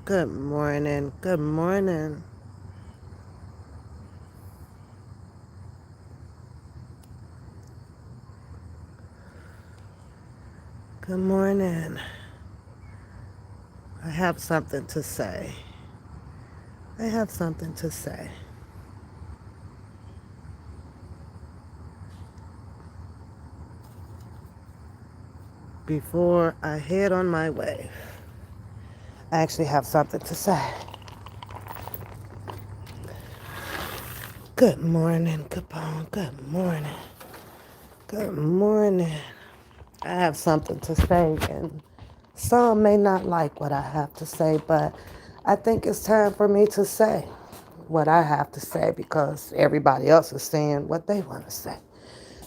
Good morning. Good morning. Good morning. I have something to say. I have something to say. Before I head on my way, I actually have something to say. Good morning, Capone. Good morning. Good morning. I have something to say, and some may not like what I have to say, but I think it's time for me to say what I have to say because everybody else is saying what they want to say.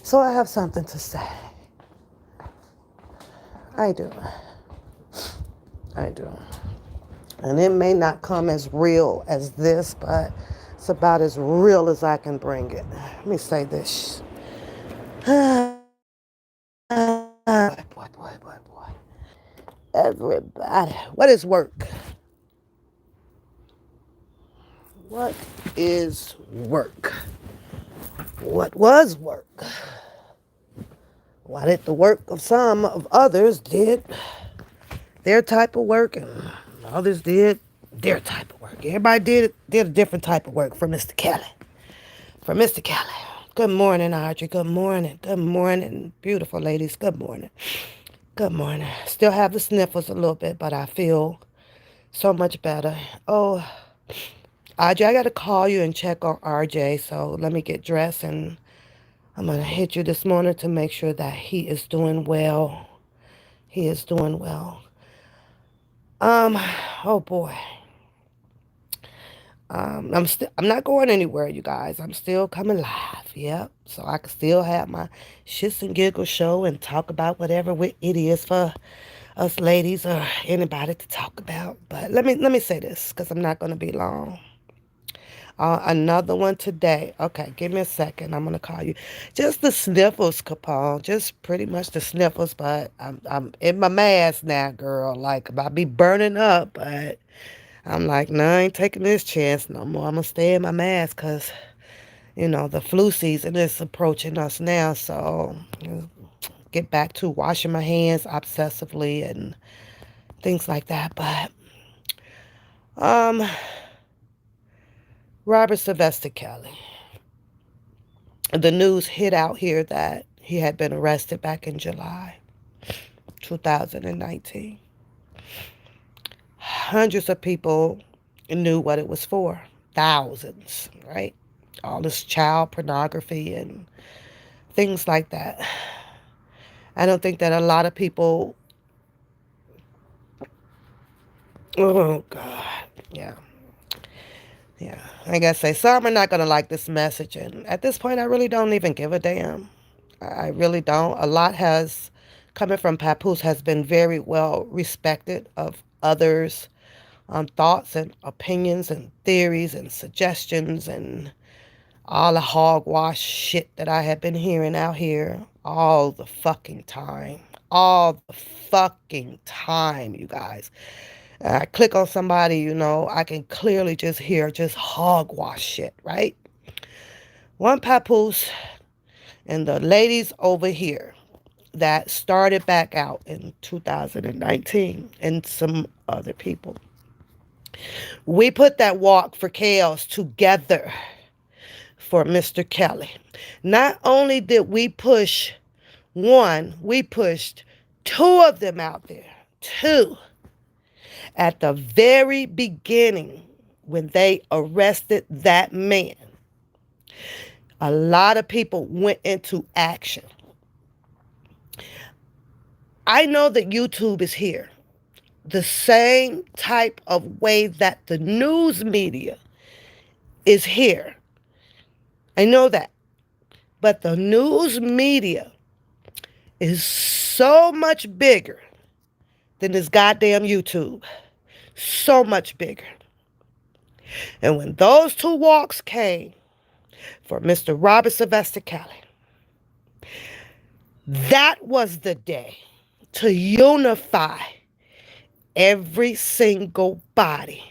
So I have something to say. I do. I do. And it may not come as real as this, but it's about as real as I can bring it. Let me say this. Boy. Everybody. What is work? What is work? What was work? Why did the work of some of others did their type of work and others did their type of work? Everybody did a different type of work for Mr. Kelly. For Mr. Kelly. Good morning, Audrey. Good morning. Good morning, beautiful ladies. Good morning. Good morning. Still have the sniffles a little bit, but I feel so much better. Oh, Audrey, I got to call you and check on RJ, so let me get dressed and I'm going to hit you this morning to make sure that he is doing well. He is doing well. Um, oh boy. I'm not going anywhere, you guys. I'm still coming live. Yep. So I can still have my shits and giggles show and talk about whatever it is for us ladies or anybody to talk about. But let me say this because I'm not going to be long. Another one today. Okay, give me a second. I'm gonna call you. Just the sniffles, Capone. Just pretty much the sniffles. But I'm in my mask now, girl. Like I be burning up, but I'm like, no, I ain't taking this chance no more. I'm gonna stay in my mask because the flu season is approaching us now. So get back to washing my hands obsessively and things like that. But um, Robert Sylvester Kelly. The news hit out here that he had been arrested back in July 2019. Hundreds of people knew what it was for. Thousands, right? All this child pornography and things like that. I don't think that a lot of people, oh God, yeah. Yeah, like I say, some are not going to like this message. And at this point, I really don't even give a damn. I really don't. A lot has, coming from Papoose, has been very well respected of others' thoughts and opinions and theories and suggestions and all the hogwash shit that I have been hearing out here all the fucking time. All the fucking time, you guys. I click on somebody, I can clearly just hear just hogwash shit, right? One papoose and the ladies over here that started back out in 2019 and some other people. We put that walk for kellz together for Mr. Kelly. Not only did we push one, we pushed two of them out there. Two. At the very beginning, when they arrested that man, a lot of people went into action. I know that YouTube is here. The same type of way that the news media is here. I know that. But the news media is so much bigger than this goddamn YouTube. So much bigger. And when those two walks came for Mr. Robert Sylvester Kelly, that was the day to unify every single body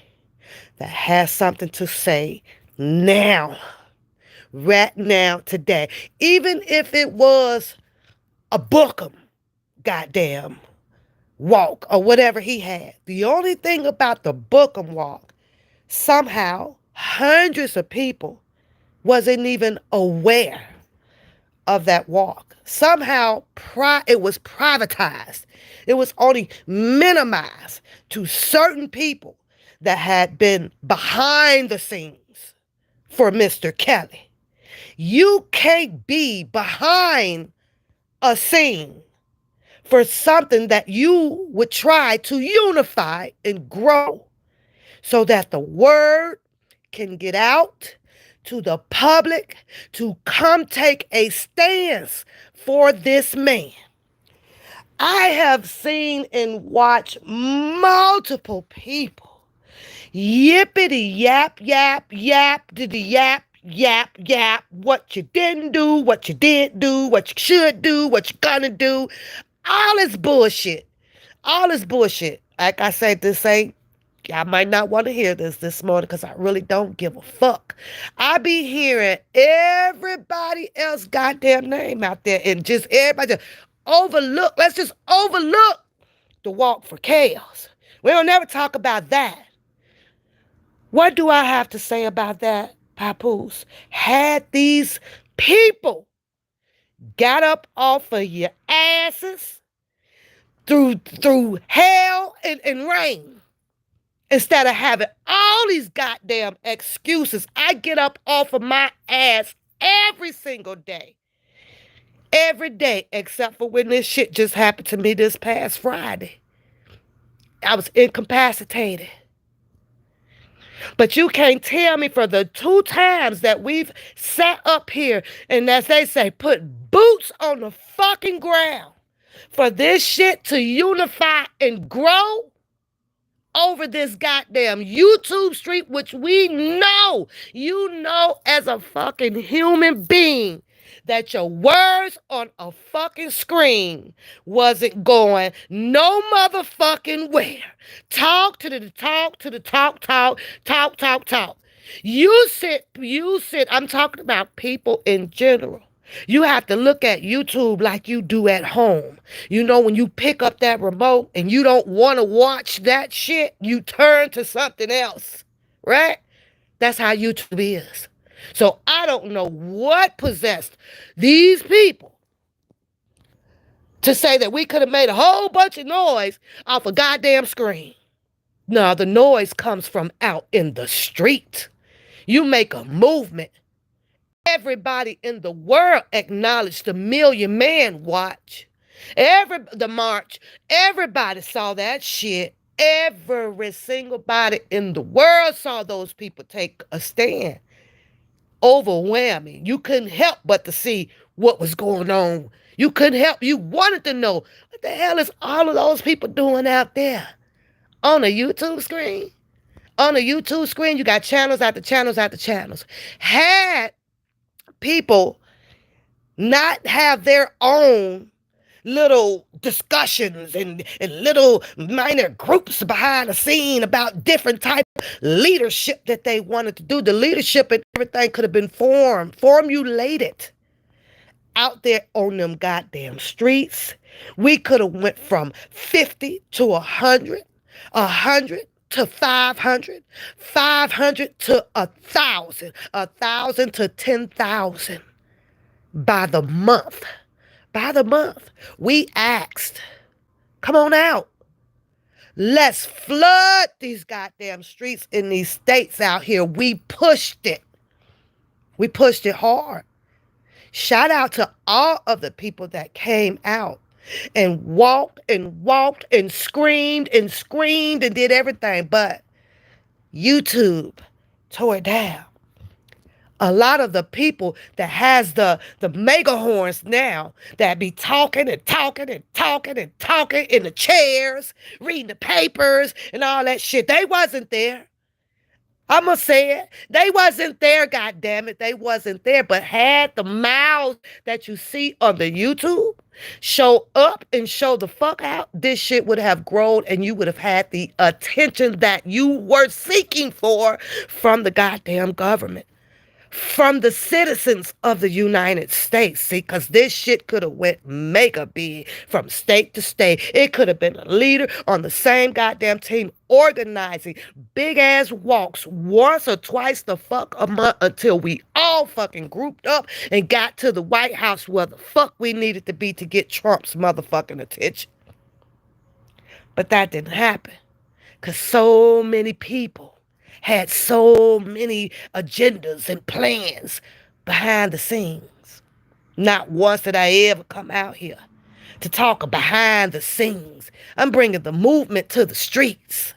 that has something to say now, right now, today, even if it was a Bookham goddamn walk or whatever he had. The only thing about the Bookham walk, somehow hundreds of people wasn't even aware of that walk. Somehow it was privatized. It was only minimized to certain people that had been behind the scenes for Mr. Kelly. You can't be behind a scene for something that you would try to unify and grow so that the word can get out to the public to come take a stance for this man. I have seen and watched multiple people yippity yap, yap, yap, diddy yap, yap, yap, what you didn't do, what you did do, what you should do, what you gonna do. All this bullshit. All this bullshit. Like I said, I might not want to hear this morning because I really don't give a fuck. I be hearing everybody else goddamn name out there and just everybody just let's just overlook the Walk4kellz. We don't never talk about that. What do I have to say about that, Papoose? Had these people got up off of your asses through hell and rain, instead of having all these goddamn excuses, I get up off of my ass every single day. Every day, except for when this shit just happened to me this past Friday. I was incapacitated. But you can't tell me for the 2 times that we've sat up here and, as they say, put boots on the fucking ground for this shit to unify and grow over this goddamn YouTube street, which we know, you know as a fucking human being, that your words on a fucking screen wasn't going no motherfucking where. Talk. You sit, I'm talking about people in general. You have to look at YouTube like you do at home. You know, when you pick up that remote and you don't want to watch that shit, you turn to something else, right? That's how YouTube is. So I don't know what possessed these people to say that we could have made a whole bunch of noise off a goddamn screen. No, the noise comes from out in the street. You make a movement. Everybody in the world acknowledged the Million Man Watch. The march. Everybody saw that shit. Every single body in the world saw those people take a stand. Overwhelming. You couldn't help but to see what was going on. You couldn't help. You wanted to know what the hell is all of those people doing out there on a YouTube screen. On a YouTube screen, you got channels after channels after channels. Had people not have their own little discussions and little minor groups behind the scene about different type of leadership that they wanted to do. The leadership and everything could have been formulated out there on them goddamn streets. We could have went from 50 to 100, 100 to 500, 500 to 1,000, 1,000 to 10,000 by the month. By the month, we asked, come on out. Let's flood these goddamn streets in these states out here. We pushed it. We pushed it hard. Shout out to all of the people that came out and walked and screamed and did everything. But YouTube tore it down. A lot of the people that has the mega horns now that be talking in the chairs, reading the papers and all that shit, they wasn't there. I'ma say it. They wasn't there, goddamn it. They wasn't there. But had the mouths that you see on the YouTube show up and show the fuck out, this shit would have grown and you would have had the attention that you were seeking for from the goddamn government, from the citizens of the United States. See, because this shit could have went mega big from state to state. It could have been a leader on the same goddamn team organizing big ass walks once or twice the fuck a month until we all fucking grouped up and got to the White House where the fuck we needed to be to get Trump's motherfucking attention. But that didn't happen because so many people had so many agendas and plans behind the scenes. Not once did I ever come out here to talk behind the scenes. I'm bringing the movement to the streets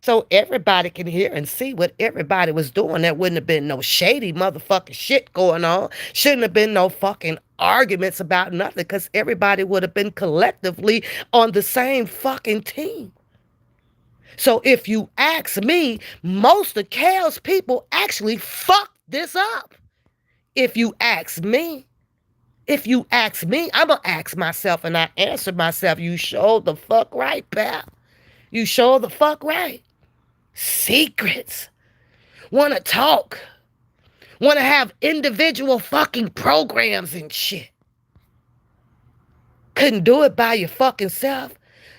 so everybody can hear and see what everybody was doing. There wouldn't have been no shady motherfucking shit going on. Shouldn't have been no fucking arguments about nothing because everybody would have been collectively on the same fucking team. So if you ask me, most of Kell's people actually fucked this up. If you ask me, I'm going to ask myself and I answer myself, you sure the fuck right, pal. You sure the fuck right. Secrets. Want to talk. Want to have individual fucking programs and shit. Couldn't do it by your fucking self.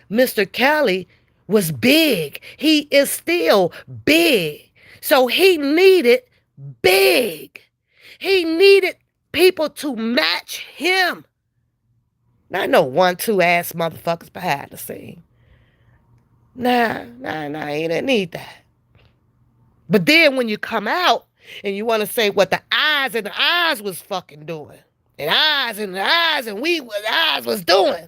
Mr. Kelly was big. He is still big. So he needed big. He needed people to match him. Not no 1-2 ass motherfuckers behind the scene. Nah, he didn't need that. But then when you come out and you want to say what the eyes was fucking doing, and the eyes was doing,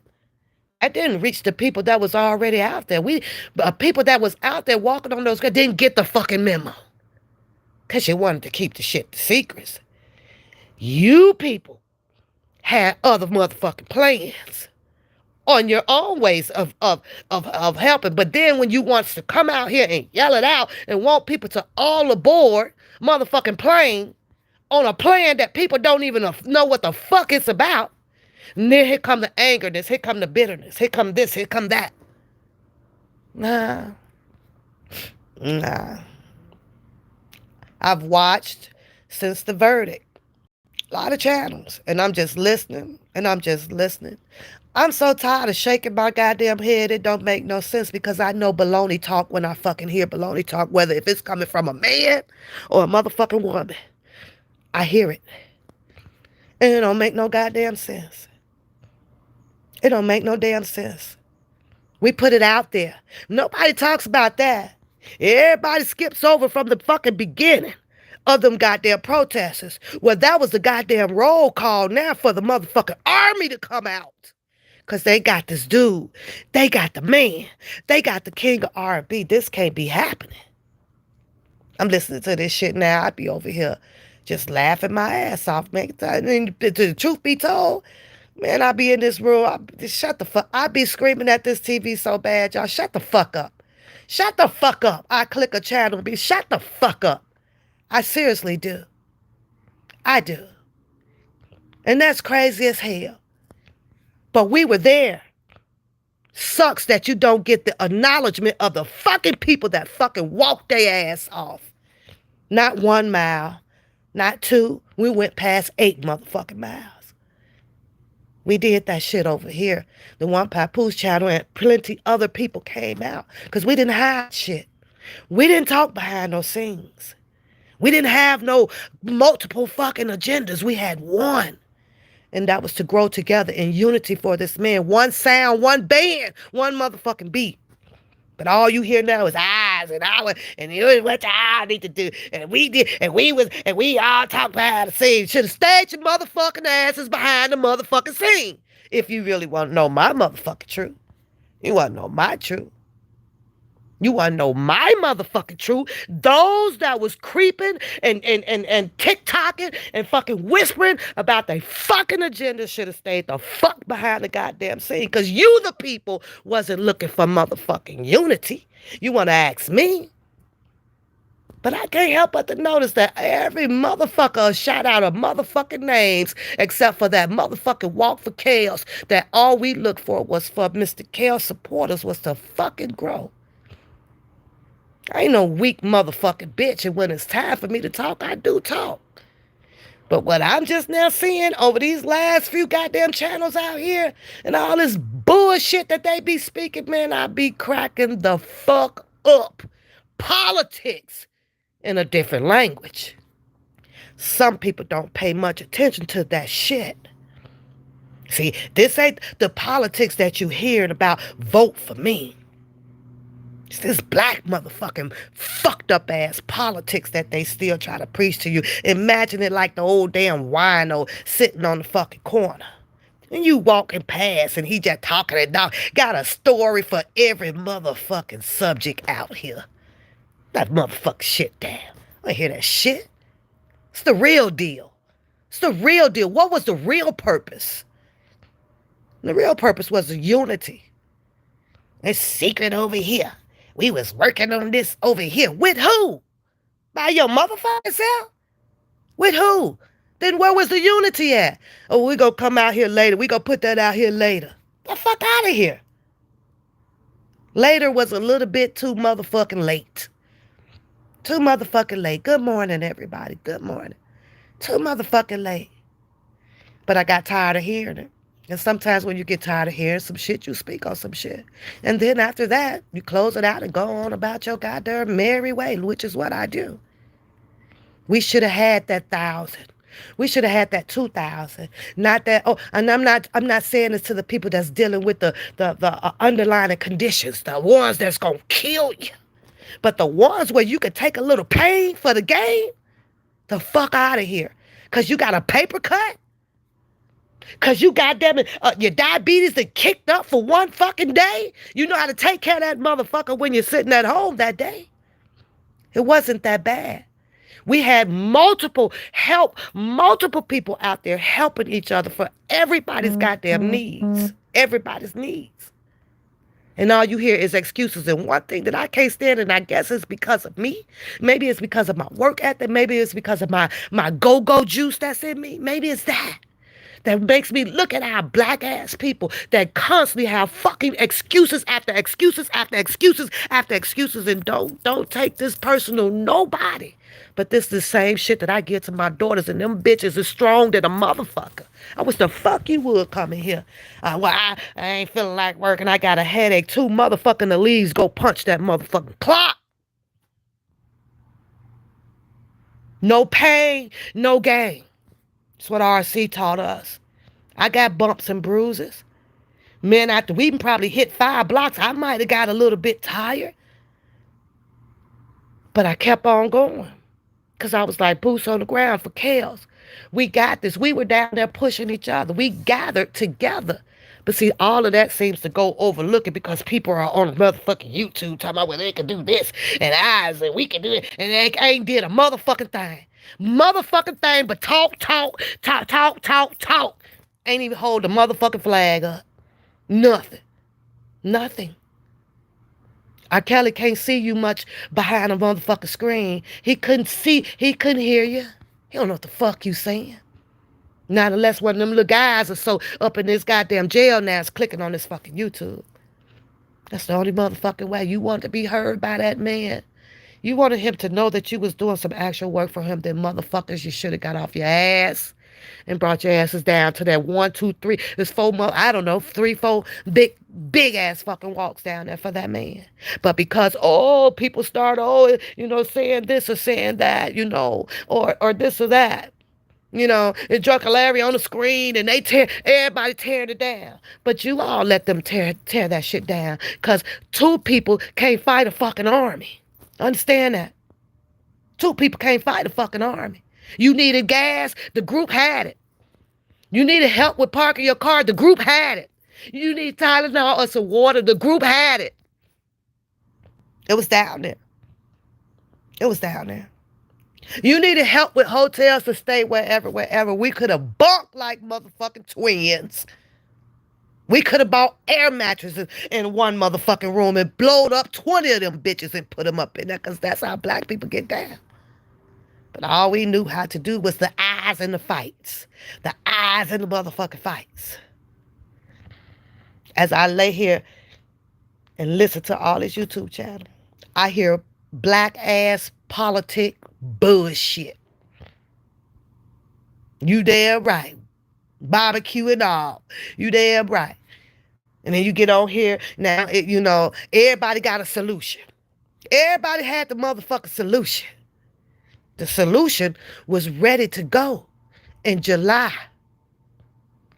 that didn't reach the people that was already out there. People that was out there walking on those guys didn't get the fucking memo. Because you wanted to keep the shit secrets. You people had other motherfucking plans on your own ways of helping. But then when you want to come out here and yell it out and want people to all aboard motherfucking plane on a plan that people don't even know what the fuck it's about, and then here come the angerness, here come the bitterness, here come this, here come that. Nah. I've watched since the verdict a lot of channels, and I'm just listening, I'm so tired of shaking my goddamn head. It don't make no sense because I know baloney talk when I fucking hear baloney talk, whether if it's coming from a man or a motherfucking woman. I hear it. And it don't make no goddamn sense. It don't make no damn sense. We put it out there. Nobody talks about that. Everybody skips over from the fucking beginning of them goddamn protesters. Well, that was the goddamn roll call now for the motherfucking army to come out. Because they got this dude. They got the man. They got the king of R&B. This can't be happening. I'm listening to this shit now. I'd be over here just laughing my ass off, man. And the truth be told, man, I be in this room. Shut the fuck. I be screaming at this TV so bad, y'all. Shut the fuck up. Shut the fuck up. I click a channel and be, shut the fuck up. I seriously do. I do. And that's crazy as hell. But we were there. Sucks that you don't get the acknowledgement of the fucking people that fucking walked their ass off. Not 1 mile. Not 2. We went past 8 motherfucking miles. We did that shit over here. The Onepapoose channel and plenty other people came out. Because we didn't hide shit. We didn't talk behind no scenes. We didn't have no multiple fucking agendas. We had one. And that was to grow together in unity for this man. One sound, one band, one motherfucking beat. But all you hear now is eyes and our, and what y'all need to do. And we did, and we all talk behind the scene. Should have stayed your motherfucking asses behind the motherfucking scene. If you really want to know my motherfucking truth. You want to know my truth. You want to know my motherfucking truth? Those that was creeping and TikToking and fucking whispering about their fucking agenda should have stayed the fuck behind the goddamn scene. Because you, the people, wasn't looking for motherfucking unity. You want to ask me? But I can't help but to notice that every motherfucker shout out of motherfucking names except for that motherfucking Walk4kellz, that all we looked for was for Mr. Kell supporters was to fucking grow. I ain't no weak motherfucking bitch, and when it's time for me to talk, I do talk. But what I'm just now seeing over these last few goddamn channels out here and all this bullshit that they be speaking, man, I be cracking the fuck up. Politics in a different language. Some people don't pay much attention to that shit. See, this ain't the politics that you hearing about vote for me. It's this black motherfucking fucked up ass politics that they still try to preach to you. Imagine it like the old damn wino sitting on the fucking corner. And you walking past and he just talking and got a story for every motherfucking subject out here. That motherfucking shit down. I hear that shit. It's the real deal. It's the real deal. What was the real purpose? The real purpose was the unity. It's secret over here. We was working on this over here. With who? By your motherfucking self? With who? Then where was the unity at? Oh, we gonna come out here later. We gonna put that out here later. The fuck out of here. Later was a little bit too motherfucking late. Too motherfucking late. Good morning, everybody. Good morning. Too motherfucking late. But I got tired of hearing it. And sometimes when you get tired of hearing some shit, you speak on some shit. And then after that, you close it out and go on about your goddamn merry way, which is what I do. We should have had that 1,000. We should have had that 2,000. Not that, oh, and I'm not saying this to the people that's dealing with the underlying conditions, the ones that's going to kill you. But the ones where you could take a little pain for the game, the fuck out of here. Because you got a paper cut. Because you goddamn it, your diabetes that kicked up for one fucking day. You know how to take care of that motherfucker when you're sitting at home that day. It wasn't that bad. We had multiple people out there helping each other for everybody's goddamn needs. Everybody's needs. And all you hear is excuses. And one thing that I can't stand, and I guess it's because of me. Maybe it's because of my work ethic. Maybe it's because of my go-go juice that's in me. Maybe it's that makes me look at our black ass people that constantly have fucking excuses after excuses after excuses after excuses. And don't take this personal, nobody. But this is the same shit that I give to my daughters, and them bitches is strong than a motherfucker. I wish the fuck you would come in here. Well, I ain't feeling like working. I got a headache. 2 motherfucking the leaves go punch that motherfucking clock. No pain, no gain. That's what RC taught us. I got bumps and bruises. Man, after we probably hit 5 blocks, I might have got a little bit tired. But I kept on going. Because I was like boots on the ground for Kellz. We got this. We were down there pushing each other. We gathered together. But see, all of that seems to go overlooking because people are on motherfucking YouTube talking about, well, they can do this and eyes and we can do it. And they ain't did a motherfucking thing. Motherfucking thing but talk. Ain't even hold the motherfucking flag up. Nothing. R. Kelly can't see you much behind a motherfucking screen. He couldn't hear you. He don't know what the fuck you saying. Not unless one of them little guys are so up in this goddamn jail now is clicking on this fucking YouTube. That's the only motherfucking way. You want to be heard by that man. You wanted him to know that you was doing some actual work for him. Then motherfuckers, you should have got off your ass and brought your asses down to that 1, 2, 3. There's 4 more, I don't know, 3, 4 big ass fucking walks down there for that man. But because, people start, saying this or saying that, or this or that. And Drunken Larry on the screen and everybody tearing it down. But you all let them tear that shit down. Because 2 people can't fight a fucking army. Understand that? 2 people can't fight a fucking army. You needed gas, the group had it. You needed help with parking your car, the group had it. You need Tylenol or some water, the group had it. It was down there. You needed help with hotels to stay wherever. We could have bunked like motherfucking twins. We could have bought air mattresses in one motherfucking room and blowed up 20 of them bitches and put them up in there, because that's how black people get down. But all we knew how to do was the eyes and the fights. The eyes and the motherfucking fights. As I lay here and listen to all this YouTube channel, I hear black ass politic bullshit. You damn right. Barbecue and all. You damn right. And then you get on here, now, everybody got a solution. Everybody had the motherfucking solution. The solution was ready to go in July.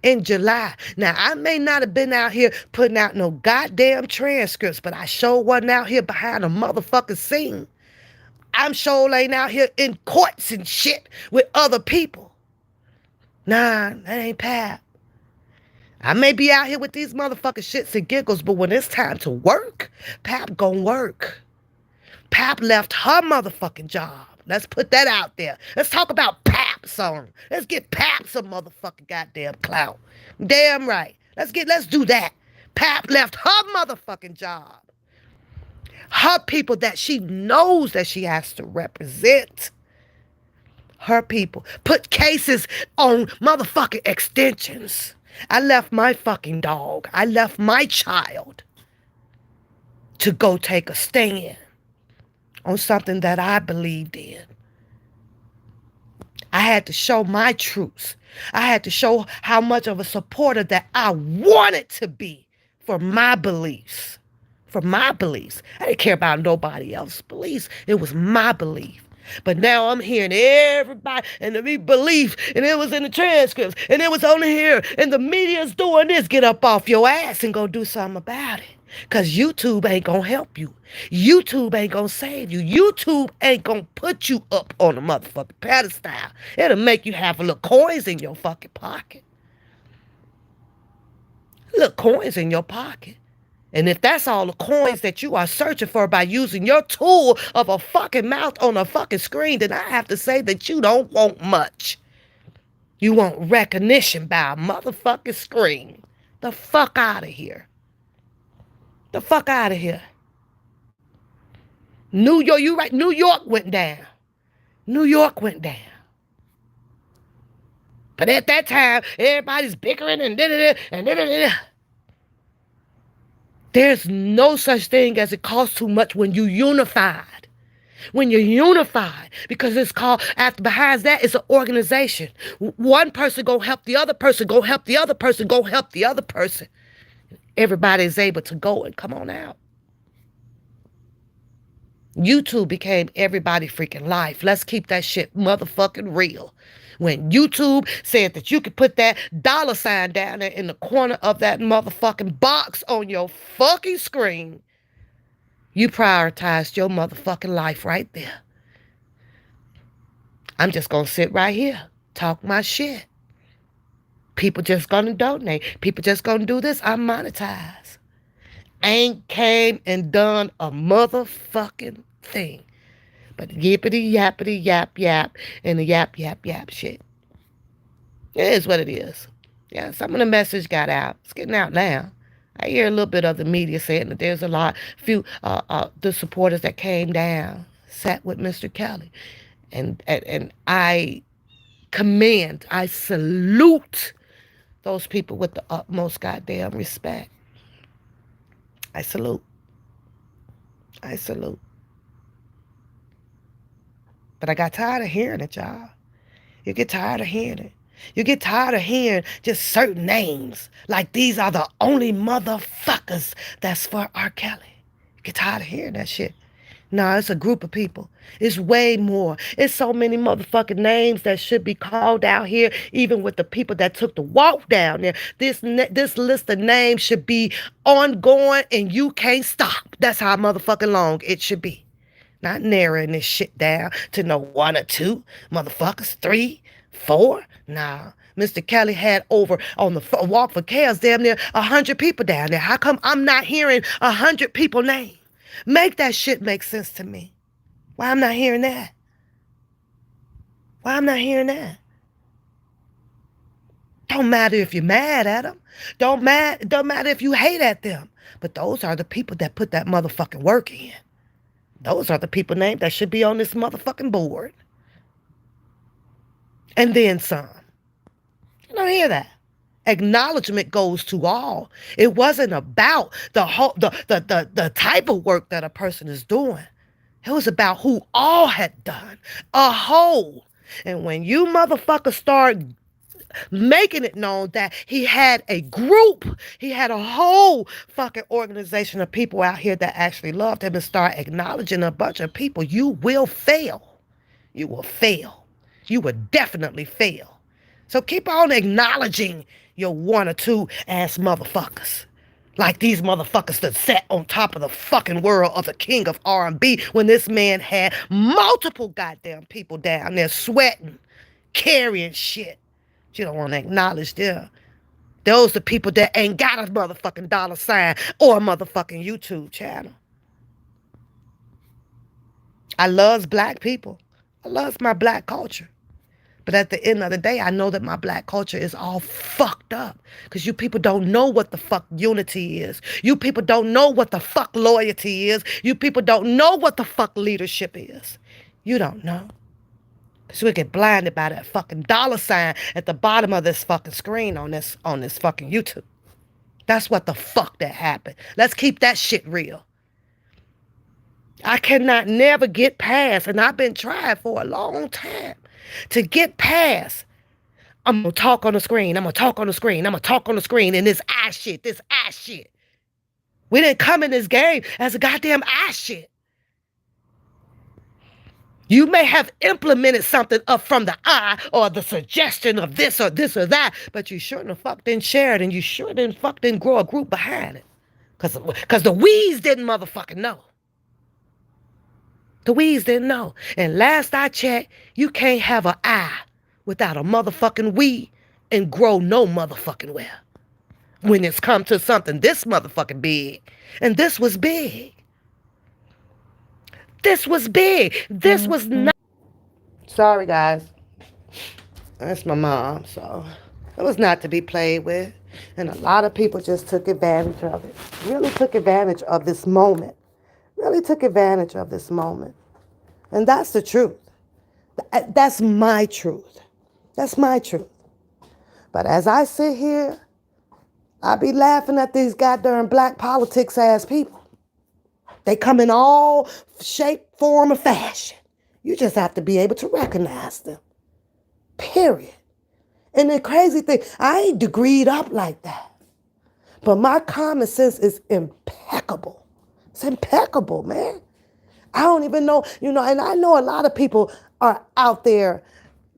In July. Now, I may not have been out here putting out no goddamn transcripts, but I sure wasn't out here behind a motherfucking scene. I'm sure ain't out here in courts and shit with other people. Nah, that ain't Pap. I may be out here with these motherfucking shits and giggles, but when it's time to work, Pap gon' work. Pap left her motherfucking job. Let's put that out there. Let's talk about Pap some. Let's get Pap some motherfucking goddamn clout. Damn right. Let's do that. Pap left her motherfucking job. Her people that she knows that she has to represent. Her people. Put cases on motherfucking extensions. I left my fucking dog. I left my child to go take a stand on something that I believed in. I had to show my truths. I had to show how much of a supporter that I wanted to be for my beliefs. For my beliefs. I didn't care about nobody else's beliefs. It was my belief. But now I'm hearing everybody and the belief, and it was in the transcripts, and it was only here, and the media's doing this. Get up off your ass and go do something about it. Because YouTube ain't going to help you. YouTube ain't going to save you. YouTube ain't going to put you up on a motherfucking pedestal. It'll make you have a little coins in your fucking pocket. Little coins in your pocket. And if that's all the coins that you are searching for by using your tool of a fucking mouth on a fucking screen, then I have to say that you don't want much. You want recognition by a motherfucking screen. The fuck out of here. The fuck out of here. New York, you right, New York went down. New York went down. But at that time, everybody's bickering and da-da-da and da-da-da. There's no such thing as it costs too much when you unified. When you're unified, because it's called, after behind that, it's an organization. One person go help the other person, go help the other person, go help the other person. Everybody is able to go and come on out. YouTube became everybody freaking life. Let's keep that shit motherfucking real. When YouTube said that you could put that $sign down there in the corner of that motherfucking box on your fucking screen, you prioritized your motherfucking life right there. I'm just going to sit right here, talk my shit. People just going to donate. People just going to do this. I'm monetized. Ain't came and done a motherfucking thing. But yippity yappity yap yap and the yap yap yap shit. It is what it is. Yeah, some of the message got out. It's getting out now. I hear a little bit of the media saying that there's few the supporters that came down, sat with Mr. Kelly. And I commend, I salute those people with the utmost goddamn respect. I salute. I salute. But I got tired of hearing it, y'all. You get tired of hearing it. You get tired of hearing just certain names. Like these are the only motherfuckers that's for R. Kelly. You get tired of hearing that shit. No, it's a group of people. It's way more. It's so many motherfucking names that should be called out here, even with the people that took the walk down there. This list of names should be ongoing and you can't stop. That's how motherfucking long it should be. Not narrowing this shit down to no 1 or 2 motherfuckers, 3, 4. Nah. Mr. Kelly had over on the Walk4kellz damn near 100 people down there. How come I'm not hearing 100 people name? Make that shit make sense to me. Why I'm not hearing that? Why I'm not hearing that? Don't matter if you're mad at them. Don't matter if you hate at them. But those are the people that put that motherfucking work in. Those are the people named that should be on this motherfucking board. And then some. You don't hear that. Acknowledgement goes to all. It wasn't about the whole the type of work that a person is doing. It was about who all had done. A whole. And when you motherfuckers start making it known that he had a group, he had a whole fucking organization of people out here that actually loved him, and start acknowledging a bunch of people, you will fail. You will fail. You will definitely fail. So keep on acknowledging your one or two ass motherfuckers. Like these motherfuckers that sat on top of the fucking world of the king of R&B when this man had multiple goddamn people down there sweating, carrying shit. You don't want to acknowledge them. Those the people that ain't got a motherfucking dollar sign or a motherfucking YouTube channel. I loves black people. I loves my black culture. But at the end of the day, I know that my black culture is all fucked up. Because you people don't know what the fuck unity is. You people don't know what the fuck loyalty is. You people don't know what the fuck leadership is. You don't know. Because we get blinded by that fucking dollar sign at the bottom of this fucking screen on this fucking YouTube. That's what the fuck that happened. Let's keep that shit real. I cannot never get past, and I've been trying for a long time to get past. I'm going to talk on the screen. I'm going to talk on the screen. I'm going to talk on the screen. And this ass shit. We didn't come in this game as a goddamn ass shit. You may have implemented something up from the eye or the suggestion of this or that, but you sure the fuck didn't share it, and you sure didn't fuck didn't grow a group behind it. Because the weeds didn't motherfucking know. The weeds didn't know. And last I checked, you can't have an eye without a motherfucking weed and grow no motherfucking well. When it's come to something this motherfucking big. And this was big. This was big. This was not. Sorry, guys. That's my mom, so it was not to be played with. And a lot of people just took advantage of it. Really took advantage of this moment. Really took advantage of this moment. And that's the truth. That's my truth. That's my truth. But as I sit here, I be laughing at these goddamn black politics ass people. They come in all shape, form, or fashion. You just have to be able to recognize them. Period. And the crazy thing, I ain't degreed up like that. But my common sense is impeccable. It's impeccable, man. I don't even know, and I know a lot of people are out there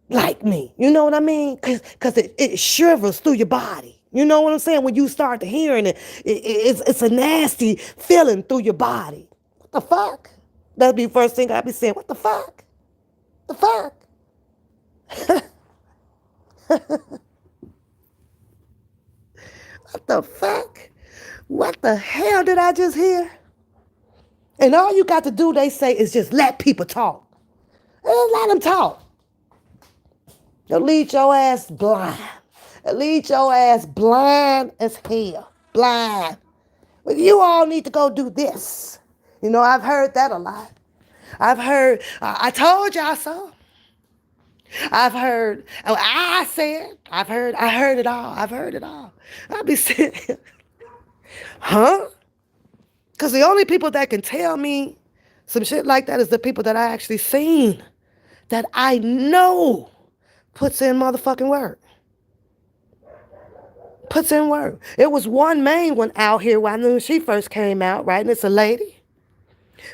like me. You know what I mean? Because it shivers through your body. You know what I'm saying? When you start to hearing it, it's a nasty feeling through your body. What the fuck? That'd be the first thing I'd be saying. What the fuck? The fuck? What the fuck? What the hell did I just hear? And all you got to do, they say, is just let people talk. Let them talk. They'll lead your ass blind. They'll lead your ass blind as hell. Blind. But you all need to go do this. I've heard that a lot. I've heard, I told y'all so. I've heard, I said, I heard it all. I've heard it all. I'll be saying, huh? Because the only people that can tell me some shit like that is the people that I actually seen, that I know puts in motherfucking work. Puts in work. It was one main one out here when she first came out, right? And it's a lady.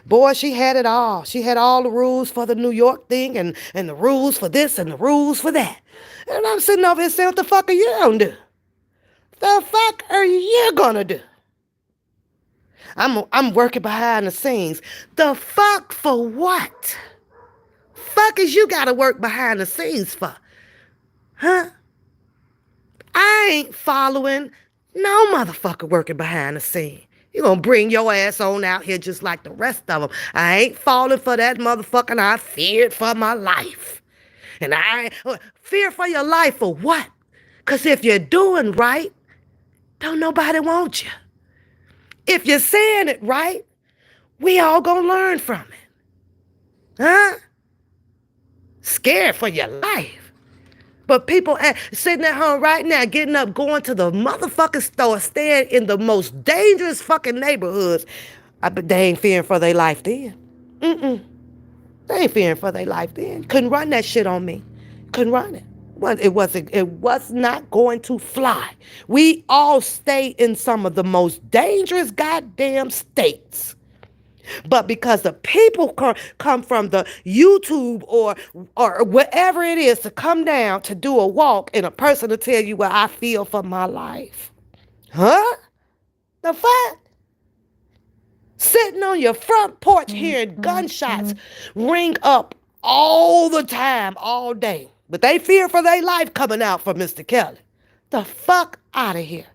Boy, she had it all. She had all the rules for the New York thing and the rules for this and the rules for that. And I'm sitting over here saying, what the fuck are you gonna do? The fuck are you gonna do? I'm working behind the scenes. The fuck for what? Fuck is you gotta work behind the scenes for? Huh? I ain't following no motherfucker working behind the scene. You gonna bring your ass on out here just like the rest of them. I ain't falling for that motherfucker, and I feared for my life. And I fear for your life for what? Because if you're doing right, don't nobody want you. If you're saying it right, we all gonna learn from it. Huh? Scared for your life. But people sitting at home right now, getting up, going to the motherfucking store, staying in the most dangerous fucking neighborhoods. I bet they ain't fearing for their life then. Mm-mm. They ain't fearing for their life then. Couldn't run that shit on me. Couldn't run it. It was not going to fly. We all stay in some of the most dangerous goddamn states. But because the people come from the YouTube or whatever it is to come down to do a walk and a person to tell you what I feel for my life. Huh? The fuck? Sitting on your front porch hearing gunshots ring up all the time, all day. But they fear for their life coming out for Mr. Kelly. The fuck out of here.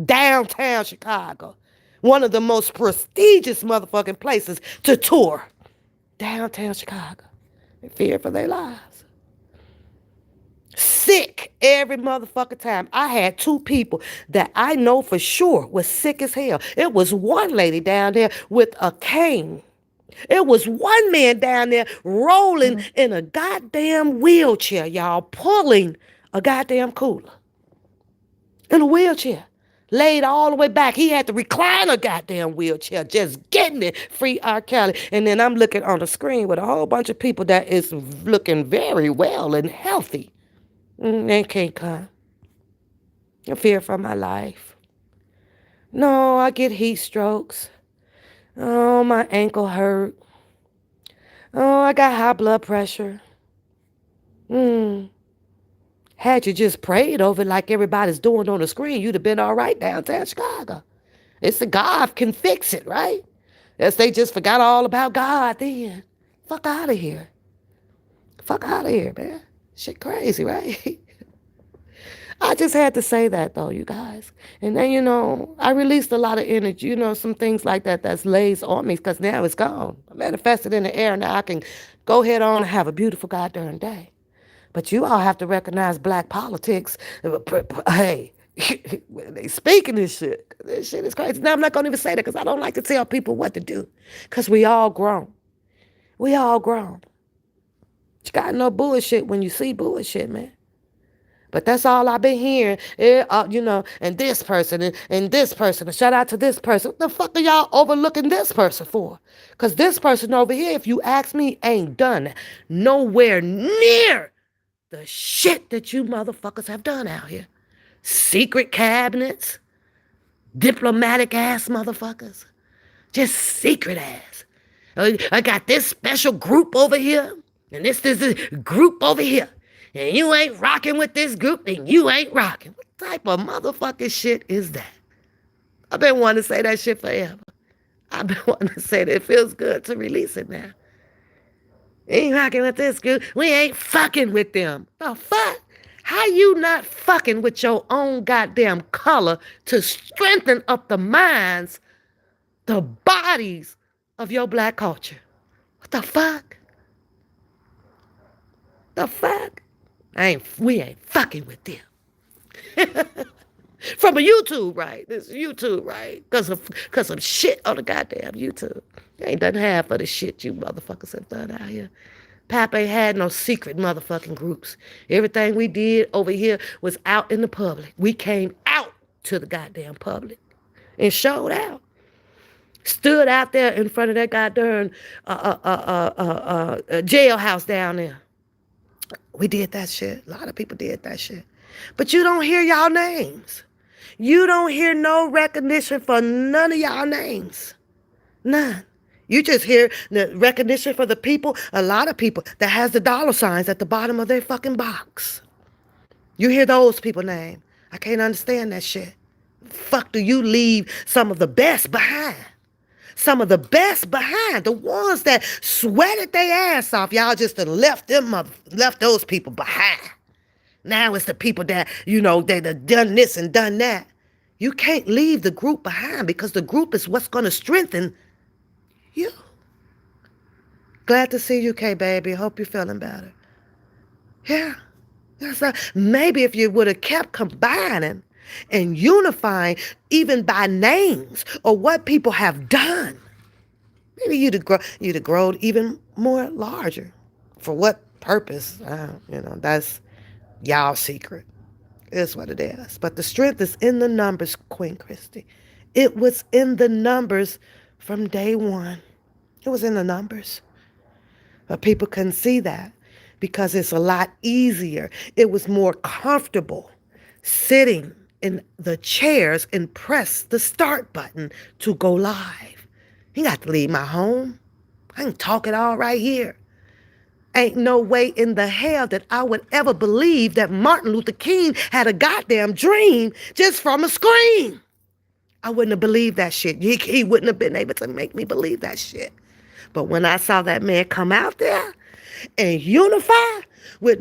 Downtown Chicago. One of the most prestigious motherfucking places to tour. Downtown Chicago. They fear for their lives. Sick every motherfucking time. I had two people that I know for sure was sick as hell. It was one lady down there with a cane. It was one man down there rolling in a goddamn wheelchair, y'all, pulling a goddamn cooler. In a wheelchair. Laid all the way back. He had to recline a goddamn wheelchair, just getting it. Free R. Kelly. And then I'm looking on the screen with a whole bunch of people that is looking very well and healthy. They can't come. I fear for my life. No, I get heat strokes. Oh, my ankle hurt. Oh, I got high blood pressure. Had you just prayed over it like everybody's doing on the screen, you'd have been all right downtown Chicago. It's the God can fix it, right? Yes, they just forgot all about God then. Fuck out of here. Fuck out of here, man. Shit crazy, right? I just had to say that, though, you guys. And then, I released a lot of energy, some things like that that's lays on me because now it's gone. I manifested in the air. Now I can go head on and have a beautiful goddamn day. But you all have to recognize black politics. Hey, they speaking this shit. This shit is crazy. Now, I'm not going to even say that because I don't like to tell people what to do because we all grown. We all grown. You got no bullshit when you see bullshit, man. But that's all I've been hearing, and this person, and this person. And shout out to this person. What the fuck are y'all overlooking this person for? Because this person over here, if you ask me, ain't done nowhere near the shit that you motherfuckers have done out here. Secret cabinets, diplomatic ass motherfuckers, just secret ass. I got this special group over here, and this group over here. And you ain't rocking with this group, and you ain't rocking. What type of motherfucking shit is that? I've been wanting to say that shit forever. I've been wanting to say that. It feels good to release it now. Ain't rocking with this group. We ain't fucking with them. The fuck? How you not fucking with your own goddamn color to strengthen up the minds, the bodies of your black culture? What the fuck? The fuck? We ain't fucking with them. From a YouTube, right? This YouTube, right? Because of shit on the goddamn YouTube. Ain't done half of the shit you motherfuckers have done out here. Pap ain't had no secret motherfucking groups. Everything we did over here was out in the public. We came out to the goddamn public and showed out. Stood out there in front of that goddamn jailhouse down there. We did that shit. A lot of people did that shit. But you don't hear y'all names. You don't hear no recognition for none of y'all names. None. You just hear the recognition for the people, a lot of people that has the dollar signs at the bottom of their fucking box. You hear those people name. I can't understand that shit. Fuck do you leave some of the best behind? Some of the best behind, the ones that sweated their ass off. Y'all just left those people behind. Now it's the people that, they've done this and done that. You can't leave the group behind because the group is what's going to strengthen you. Glad to see you, K-Baby. Hope you're feeling better. Yeah. So maybe if you would have kept combining and unifying even by names or what people have done, maybe you'd have grown even more larger. For what purpose? That's y'all secret. It's what it is. But the strength is in the numbers, Queen Christy. It was in the numbers from day one. It was in the numbers. But people couldn't see that because it's a lot easier. It was more comfortable sitting in the chairs and press the start button to go live. You got to leave my home. I can talk it all right here. Ain't no way in the hell that I would ever believe that Martin Luther King had a goddamn dream just from a screen. I wouldn't have believed that shit. He wouldn't have been able to make me believe that shit. But when I saw that man come out there and unify with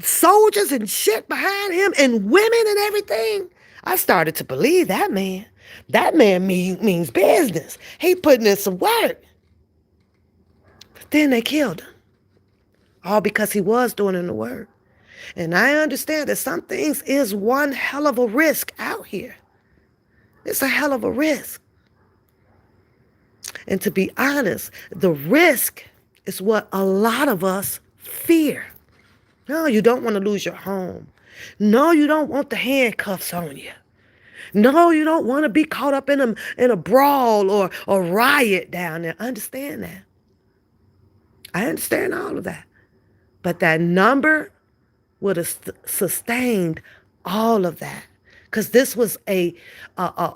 soldiers and shit behind him and women and everything, I started to believe that man. That man means business. He putting in some work. But then they killed him. All because he was doing the work. And I understand that some things is one hell of a risk out here. It's a hell of a risk. And to be honest, the risk is what a lot of us fear. No, you don't want to lose your home. No, you don't want the handcuffs on you. No, you don't want to be caught up in a brawl or a riot down there. I understand that. I understand all of that. But that number would have sustained all of that. Because this was a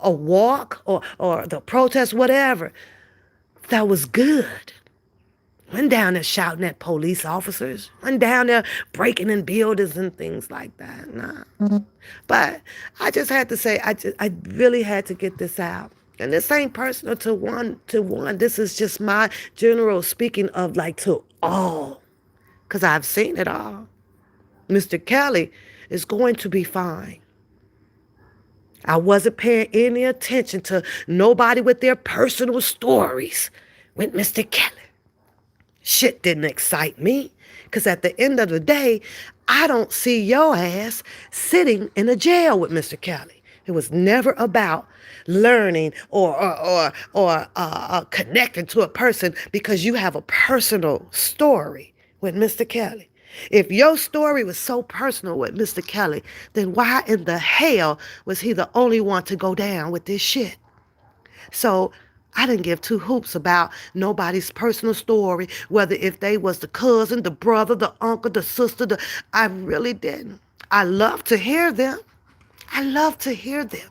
walk or the protest, whatever, that was good. Went down there shouting at police officers. Went down there breaking in buildings and things like that. Nah. Mm-hmm. But I just had to say, I really had to get this out. And this ain't personal to one. This is just my general speaking of like to all. Because I've seen it all. Mr. Kelly is going to be fine. I wasn't paying any attention to nobody with their personal stories with Mr. Kelly. Shit didn't excite me. Because at the end of the day, I don't see your ass sitting in a jail with Mr. Kelly. It was never about learning or connecting to a person because you have a personal story with Mr. Kelly. If your story was so personal with Mr. Kelly, then why in the hell was he the only one to go down with this shit? So I didn't give two hoops about nobody's personal story, whether if they was the cousin, the brother, the uncle, the sister. I really didn't. I love to hear them. I love to hear them.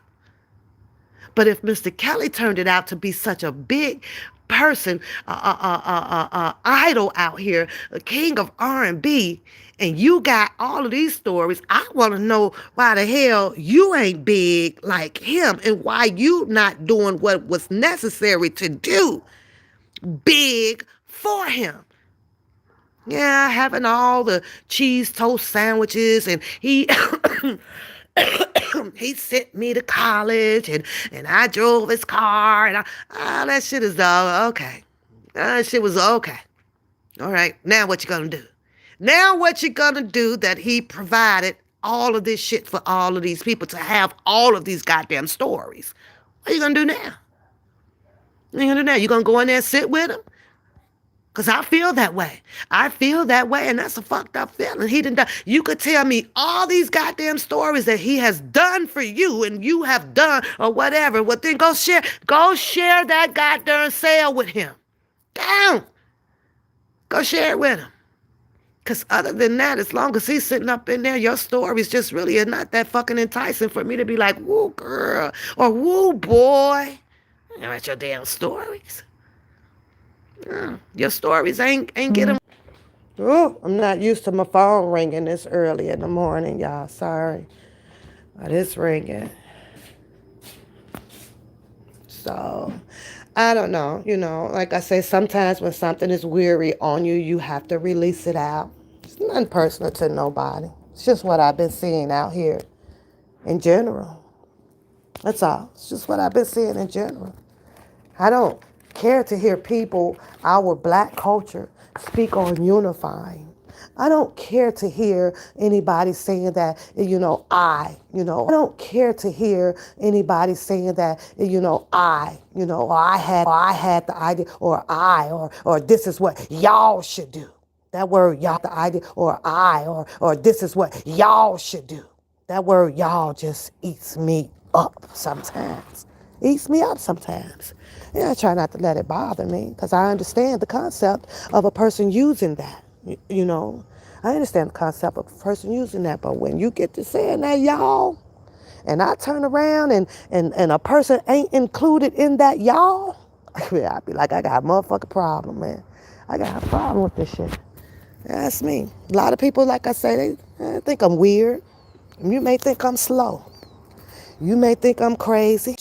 But if Mr. Kelly turned it out to be such a big person, idol out here, a king of R&B, and you got all of these stories, I want to know why the hell you ain't big like him and why you not doing what was necessary to do big for him. Yeah, having all the cheese toast sandwiches, and he he sent me to college, and I drove his car, and that shit is okay. That shit was okay. All right, now what you gonna do? Now what you gonna do that he provided all of this shit for all of these people to have all of these goddamn stories? What are you gonna do now? What are you gonna do now? You gonna go in there and sit with him? Because I feel that way. I feel that way, and that's a fucked up feeling. He didn't die. You could tell me all these goddamn stories that he has done for you and you have done or whatever. Well, then go share that goddamn sale with him. Damn. Go share it with him. Because other than that, as long as he's sitting up in there, your stories just really are not that fucking enticing for me to be like, woo, girl, or woo, boy. You know, your damn stories. Your stories ain't get them. Oh, I'm not used to my phone ringing this early in the morning, y'all. Sorry. But it's ringing. So, I don't know. You know, like I say, sometimes when something is weary on you, you have to release it out. It's nothing personal to nobody. It's just what I've been seeing out here in general. That's all. It's just what I've been seeing in general. I don't care to hear people, our black culture, speak on unifying. I don't care to hear anybody saying that, I don't care to hear anybody saying that, I had the idea, or this is what y'all should do. That word y'all, the idea, or this is what y'all should do. That word y'all just eats me up sometimes. Eats me up sometimes. And I try not to let it bother me because I understand the concept of a person using that. You know, I understand the concept of a person using that. But when you get to saying that, y'all, and I turn around and a person ain't included in that, y'all, I'd be like, I got a motherfucking problem, man. I got a problem with this shit. That's me. A lot of people, like I say, they think I'm weird. You may think I'm slow. You may think I'm crazy.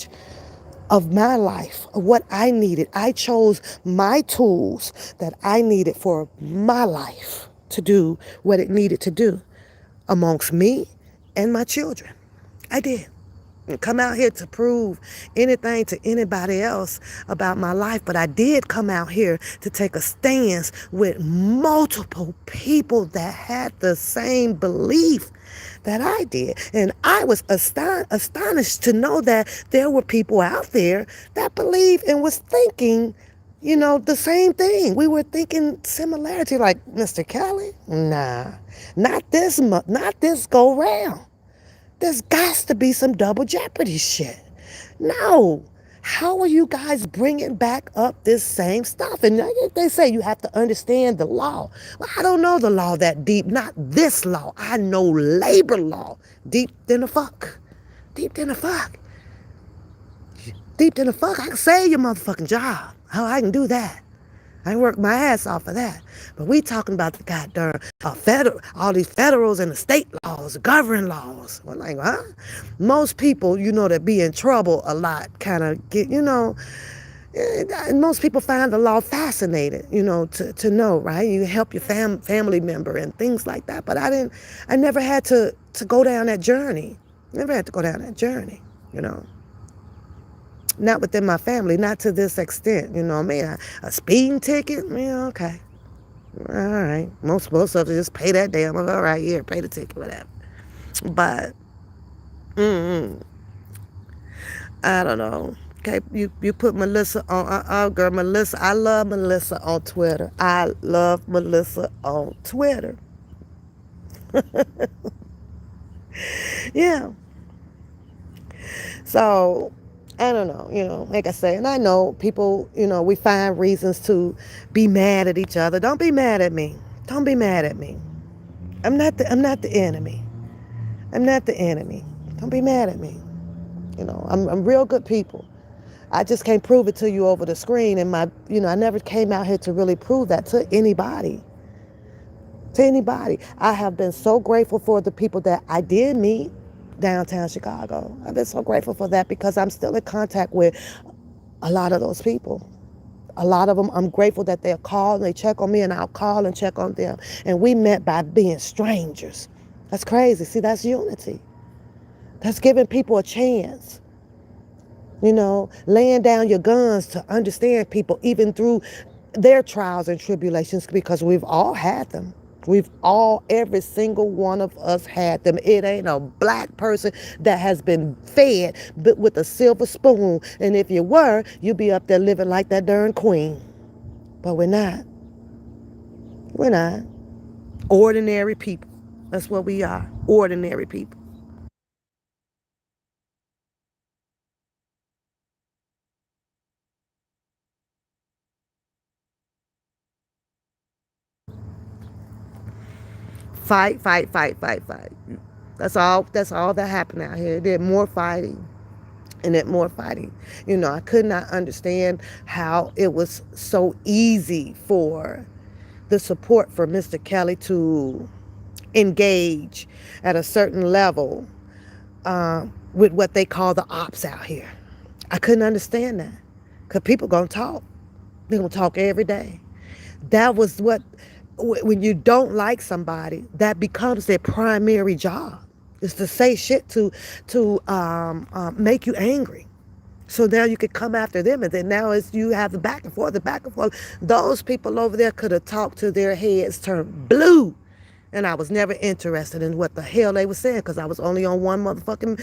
Of my life, of what I needed. I chose my tools that I needed for my life to do what it needed to do amongst me and my children. I did. Come out here to prove anything to anybody else about my life, but I did come out here to take a stance with multiple people that had the same belief that I did. And I was astonished to know that there were people out there that believed and was thinking, the same thing. We were thinking similarity, like, Mr. Kelly, nah, not this go round. There's got to be some double jeopardy shit. No. How are you guys bringing back up this same stuff? And they say you have to understand the law. Well, I don't know the law that deep. Not this law. I know labor law. Deep than the fuck. Deep than the fuck. Deep than the fuck. I can save your motherfucking job. How I can do that. I work my ass off of that. But we talking about the goddamn all these federals and the state laws, governing laws. We're like, huh? Most people, that be in trouble a lot kind of get, most people find the law fascinating, to know, right? You help your family member and things like that. But I never had to go down that journey. Never had to go down that journey, Not within my family, not to this extent, I mean? A speeding ticket, yeah, okay. All right. Most of us just pay that damn. All right, here, pay the ticket, whatever. But, I don't know. Okay, you put Melissa on, girl, Melissa, I love Melissa on Twitter. I love Melissa on Twitter. Yeah. So, I don't know, like I say, and I know people, we find reasons to be mad at each other. Don't be mad at me. Don't be mad at me. I'm not the enemy. I'm not the enemy. Don't be mad at me. I'm real good people. I just can't prove it to you over the screen. And I never came out here to really prove that to anybody. To anybody. I have been so grateful for the people that I did meet downtown Chicago. I've been so grateful for that because I'm still in contact with a lot of those people. A lot of them, I'm grateful that they'll call and they check on me and I'll call and check on them. And we met by being strangers. That's crazy. See, that's unity. That's giving people a chance. Laying down your guns to understand people even through their trials and tribulations because we've all had them. Every single one of us had them. It ain't a black person that has been fed but with a silver spoon. And if you were, you'd be up there living like that darn queen. But we're not. We're not. Ordinary people. That's what we are. Ordinary people. Fight, fight, fight, fight, fight. That's all that happened out here. There's more fighting. And then more fighting. I could not understand how it was so easy for the support for Mr. Kelly to engage at a certain level with what they call the ops out here. I couldn't understand that. Because people going to talk. They're going to talk every day. That was when you don't like somebody, that becomes their primary job. Is to say shit to make you angry. So now you could come after them, and then now you have the back and forth, the back and forth. Those people over there could have talked to their heads turned blue. And I was never interested in what the hell they were saying because I was only on one fucking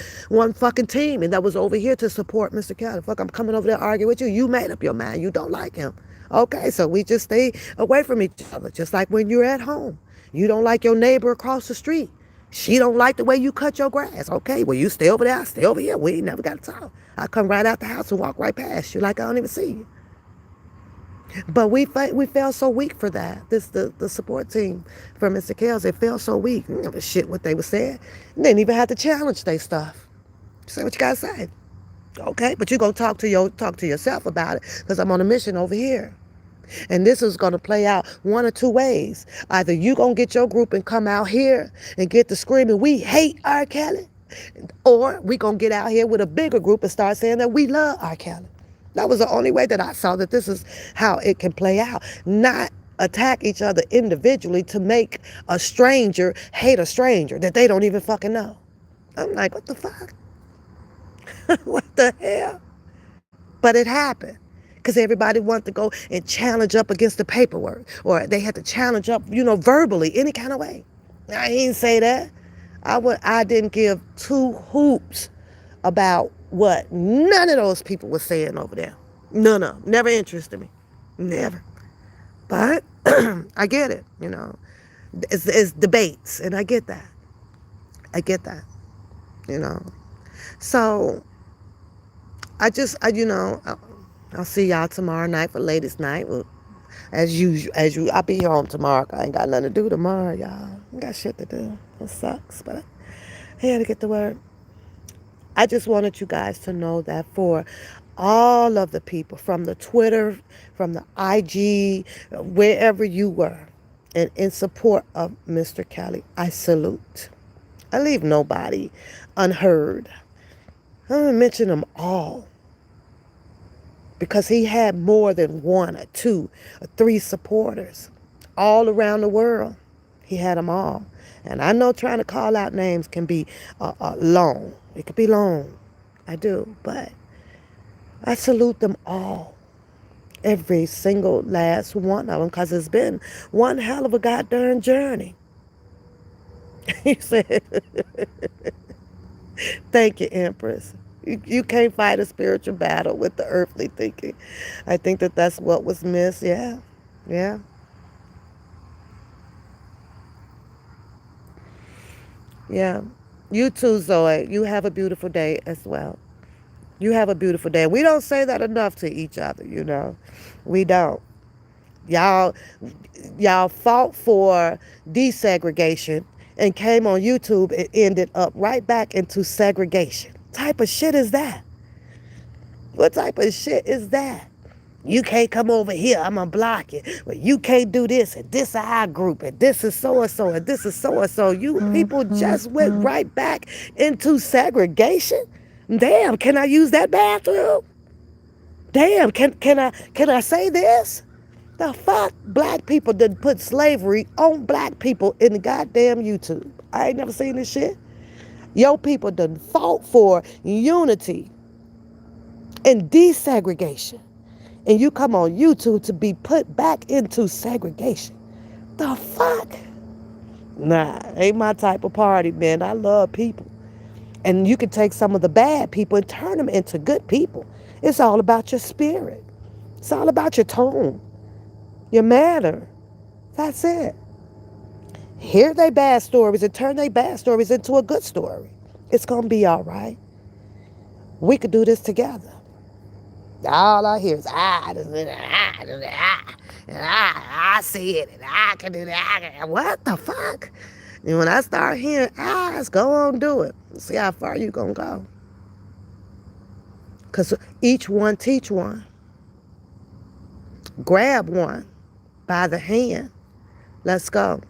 team, and that was over here to support Mr. Kelly. Fuck, I'm coming over there to argue with you. You made up your mind. You don't like him. Okay, so we just stay away from each other, just like when you're at home. You don't like your neighbor across the street. She don't like the way you cut your grass. Okay, well, you stay over there, I stay over here. We ain't never got to talk. I come right out the house and walk right past you like I don't even see you. But we felt so weak for that. The support team for Mr. Kells, it felt so weak. You know, shit what they were saying. They didn't even have to challenge their stuff. Say what you gotta say. Okay, but you're gonna talk to yourself about it because I'm on a mission over here. And this is going to play out one or two ways. Either you going to get your group and come out here and get to screaming, we hate R. Kelly. Or we going to get out here with a bigger group and start saying that we love R. Kelly. That was the only way that I saw that this is how it can play out. Not attack each other individually to make a stranger hate a stranger that they don't even fucking know. I'm like, what the fuck? What the hell? But it happened. Because everybody wanted to go and challenge up against the paperwork. Or they had to challenge up, verbally, any kind of way. I didn't say that. I didn't give two hoops about what none of those people were saying over there. None of them. Never interested me. Never. But I get it, It's debates, and I get that. So I'll see y'all tomorrow night for ladies' night. Well, as usual, I'll be home tomorrow. I ain't got nothing to do tomorrow, y'all. I got shit to do. It sucks, but I had to get to work. I just wanted you guys to know that for all of the people, from the Twitter, from the IG, wherever you were, and in support of Mr. Kelly, I salute. I leave nobody unheard. I'm going to mention them all. Because he had more than one or two or three supporters all around the world. He had them all. And I know trying to call out names can be long. It could be long. I do. But I salute them all. Every single last one of them. Because it's been one hell of a goddamn journey. He said, thank you, Empress. You can't fight a spiritual battle with the earthly thinking. I think that's what was missed. Yeah. You too, Zoe. You have a beautiful day as well. You have a beautiful day. We don't say that enough to each other, We don't. Y'all fought for desegregation and came on YouTube and ended up right back into segregation. Type of shit is that? What type of shit is that? You can't come over here, I'm gonna block you. Well, you can't do this, and this is our group, and this is so-and-so, and this is so-and-so. You people just went right back into segregation? Damn, can I use that bathroom? Damn, can I say this? The fuck? Black people done put slavery on black people in the goddamn YouTube. I ain't never seen this shit. Your people done fought for unity and desegregation. And you come on YouTube to be put back into segregation. The fuck? Nah, ain't my type of party, man. I love people. And you can take some of the bad people and turn them into good people. It's all about your spirit. It's all about your tone, your manner. That's it. Hear their bad stories and turn their bad stories into a good story. It's going to be all right. We could do this together. All I hear is, I see it, and I can do that. What the fuck? And when I start hearing eyes, go on, do it. See how far you going to go. Because each one teach one. Grab one by the hand. Let's go.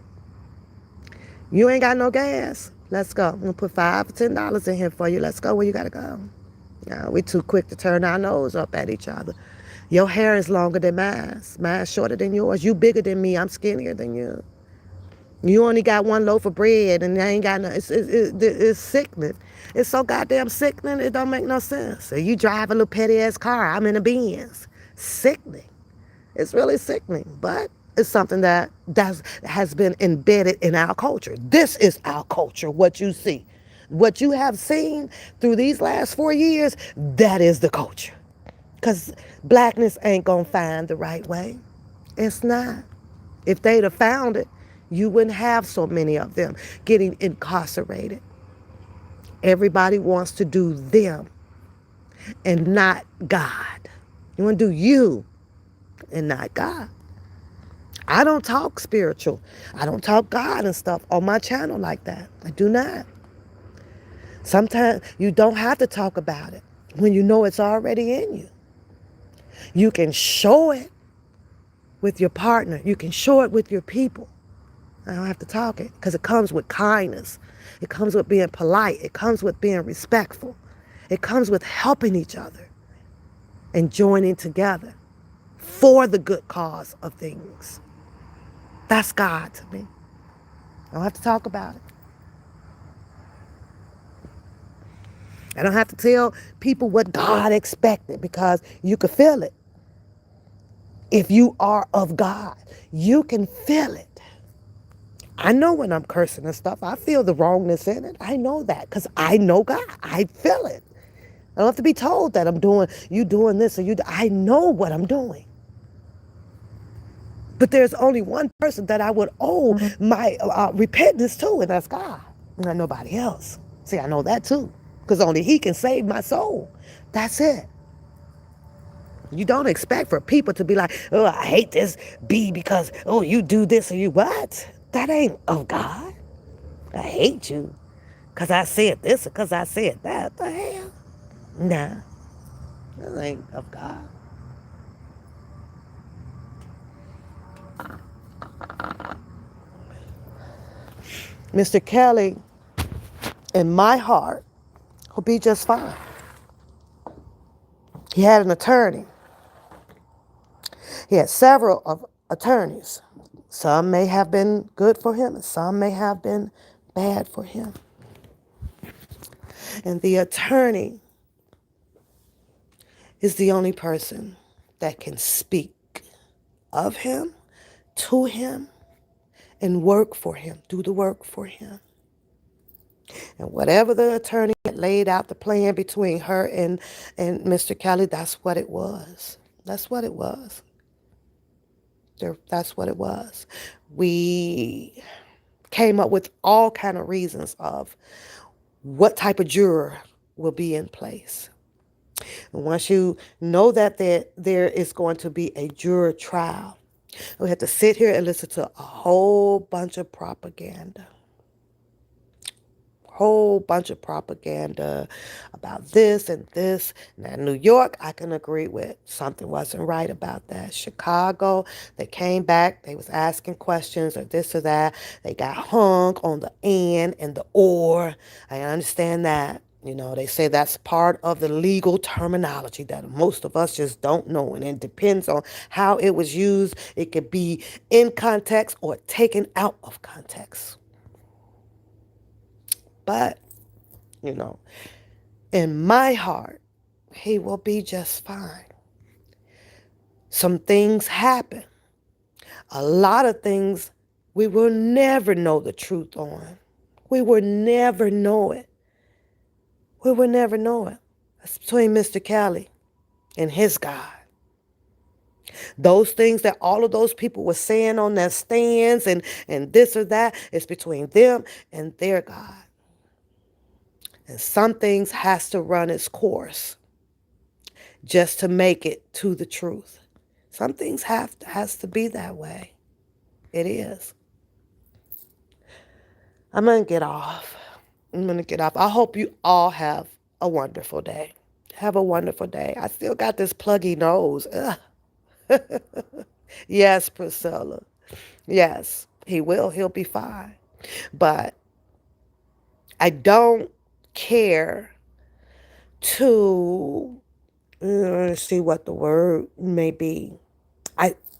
You ain't got no gas. Let's go. I'm going to put $5 or $10 in here for you. Let's go where you got to go. We too quick to turn our nose up at each other. Your hair is longer than mine. Mine's shorter than yours. You bigger than me. I'm skinnier than you. You only got one loaf of bread and I ain't got no. It's sickening. It's so goddamn sickening. It don't make no sense. So you drive a little petty ass car. I'm in a Benz. Sickening. It's really sickening. But is something that has been embedded in our culture. This is our culture, what you see. What you have seen through these last 4 years, that is the culture. Because blackness ain't going to find the right way. It's not. If they'd have found it, you wouldn't have so many of them getting incarcerated. Everybody wants to do them and not God. You want to do you and not God. I don't talk spiritual. I don't talk God and stuff on my channel like that. I do not. Sometimes you don't have to talk about it when you know it's already in you. You can show it with your partner. You can show it with your people. I don't have to talk it because it comes with kindness. It comes with being polite. It comes with being respectful. It comes with helping each other and joining together for the good cause of things. That's God to me. I don't have to talk about it. I don't have to tell people what God expected because you can feel it. If you are of God, you can feel it. I know when I'm cursing and stuff, I feel the wrongness in it. I know that because I know God. I feel it. I don't have to be told that you doing this or I know what I'm doing. But there's only one person that I would owe my repentance to, and that's God, not nobody else. See, I know that too, because only He can save my soul. That's it. You don't expect for people to be like, oh, I hate this B because, oh, you do this or you what? That ain't of God. I hate you because I said this or because I said that. What the hell? Nah, that ain't of God. Mr. Kelly, in my heart, will be just fine. He had an attorney. He had several of attorneys. Some may have been good for him and some may have been bad for him. And the attorney is the only person that can speak of him, to him, and work for him, do the work for him. And whatever the attorney had laid out the plan between her and Mr. Kelly, that's what it was. That's what it was. That's what it was. We came up with all kind of reasons of what type of juror will be in place. And once you know that there is going to be a juror trial, we have to sit here and listen to a whole bunch of propaganda. Whole bunch of propaganda about this and this. Now, New York, I can agree with. Something wasn't right about that. Chicago, they came back. They was asking questions or this or that. They got hung on the and the or. I understand that. You know, they say that's part of the legal terminology that most of us just don't know. And it depends on how it was used. It could be in context or taken out of context. But, you know, in my heart, he will be just fine. Some things happen. A lot of things we will never know the truth on. We will never know it. We will never know it. That's between Mr. Kelly and his God. Those things that all of those people were saying on their stands and this or that is between them and their God. And some things has to run its course just to make it to the truth. Some things has to be that way. It is. I'm going to get off. I hope you all have a wonderful day. Have a wonderful day. I still got this pluggy nose. Ugh. Yes, Priscilla. Yes, he will. He'll be fine. But I don't care to see what the word may be.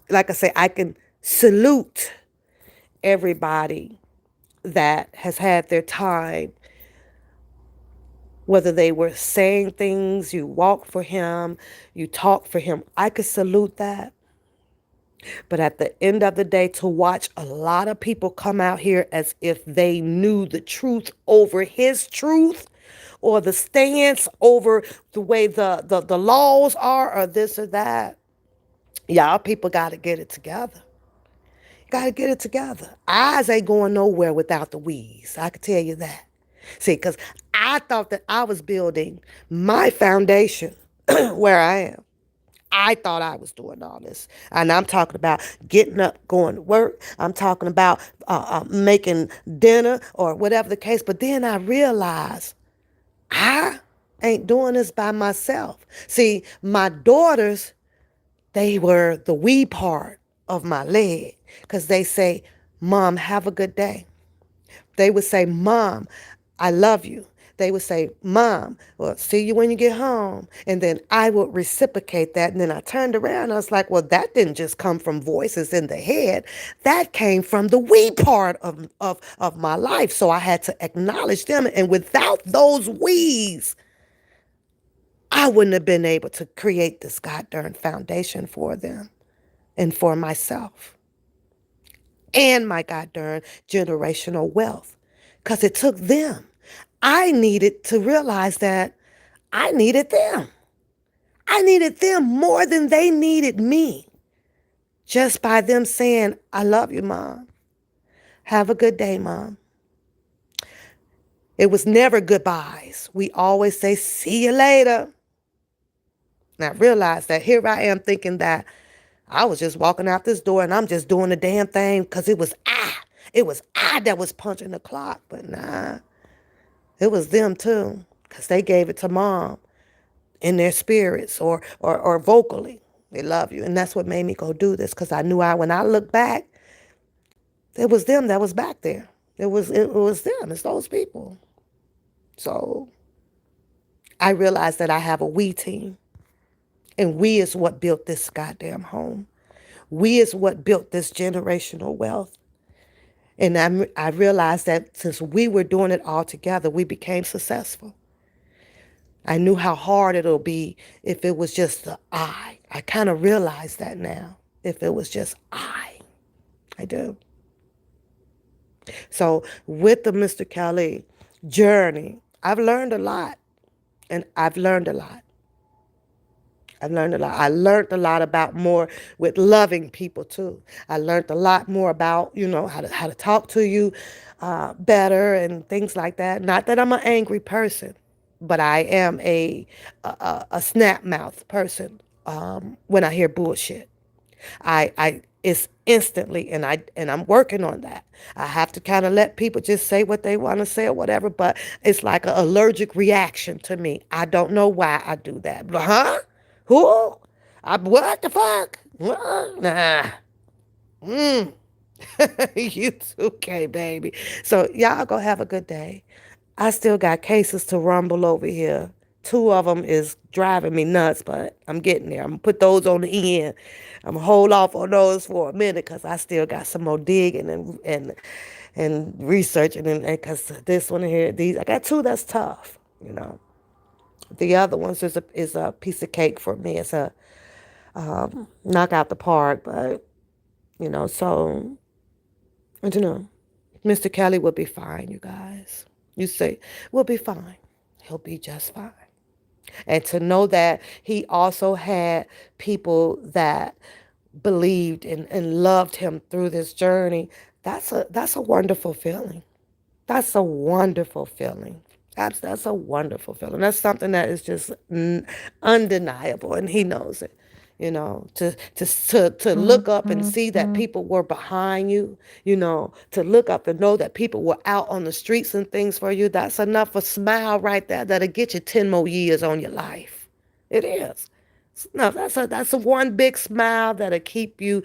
Like I say, I can salute everybody that has had their time, whether they were saying things, you walk for him, you talk for him. I could salute that. But at the end of the day, to watch a lot of people come out here as if they knew the truth over his truth, or the stance over the way the laws are, or this or that. Y'all people got to get it together. Got to get it together. Eyes ain't going nowhere without the we's. I can tell you that. See, because I thought that I was building my foundation where I am. I thought I was doing all this. And I'm talking about getting up, going to work. I'm talking about making dinner or whatever the case. But then I realized I ain't doing this by myself. See, my daughters, they were the we part of my leg because they say, Mom, have a good day. They would say, Mom, I love you. They would say, Mom, well, see you when you get home. And then I would reciprocate that. And then I turned around and I was like, well, that didn't just come from voices in the head. That came from the we part of my life. So I had to acknowledge them. And without those we's, I wouldn't have been able to create this goddamn foundation for them and for myself and my goddamn generational wealth. Because it took them. I needed to realize that I needed them. I needed them more than they needed me. Just by them saying, I love you, Mom. Have a good day, Mom. It was never goodbyes. We always say, see you later. And I realized that here I am thinking that I was just walking out this door and I'm just doing the damn thing because it was I. It was I that was punching the clock. But nah, it was them too because they gave it to Mom in their spirits or vocally. They love you. And that's what made me go do this because I knew when I look back, it was them that was back there. It was them. It's those people. So I realized that I have a we team. And we is what built this goddamn home. We is what built this generational wealth. And I realized that since we were doing it all together, we became successful. I knew how hard it'll be if it was just the I. I kind of realize that now. If it was just I do. So with the Mr. Kelly journey, I've learned a lot. And I've learned a lot. I've learned a lot. I learned a lot about more with loving people too. I learned a lot more about, how to talk to you better and things like that. Not that I'm an angry person, but I am a snap mouth person when I hear bullshit. I it's instantly, and I'm working on that. I have to kind of let people just say what they want to say or whatever, but it's like an allergic reaction to me. I don't know why I do that. But, huh? Who? What the fuck? Nah. Mm. You too, okay, baby. So y'all go have a good day. I still got cases to rumble over here. Two of them is driving me nuts, but I'm getting there. I'm going to put those on the end. I'm going to hold off on those for a minute because I still got some more digging and researching. And because this one here, I got two that's tough. The other ones is a piece of cake for me. It's a knock out the park, but, so, I don't know. Mr. Kelly will be fine, you guys. You say, we'll be fine. He'll be just fine. And to know that he also had people that believed and loved him through this journey, that's a wonderful feeling. That's a wonderful feeling. That's a wonderful feeling. That's something that is just undeniable, and he knows it. To look up and see that people were behind you, to look up and know that people were out on the streets and things for you, that's enough a smile right there that'll get you 10 more years on your life. It is. No, that's a one big smile that'll keep you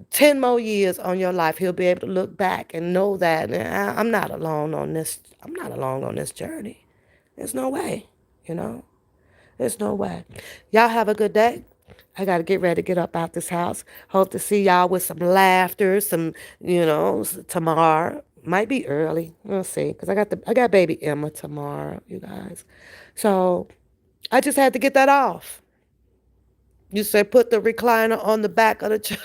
10 more years on your life. He'll be able to look back and know that I'm not alone on this. I'm not alone on this journey. There's no way, you know. There's no way. Y'all have a good day. I got to get ready to get up out this house. Hope to see y'all with some laughter, tomorrow. Might be early. We'll see. Because I got baby Emma tomorrow, you guys. So I just had to get that off. You say put the recliner on the back of the chair.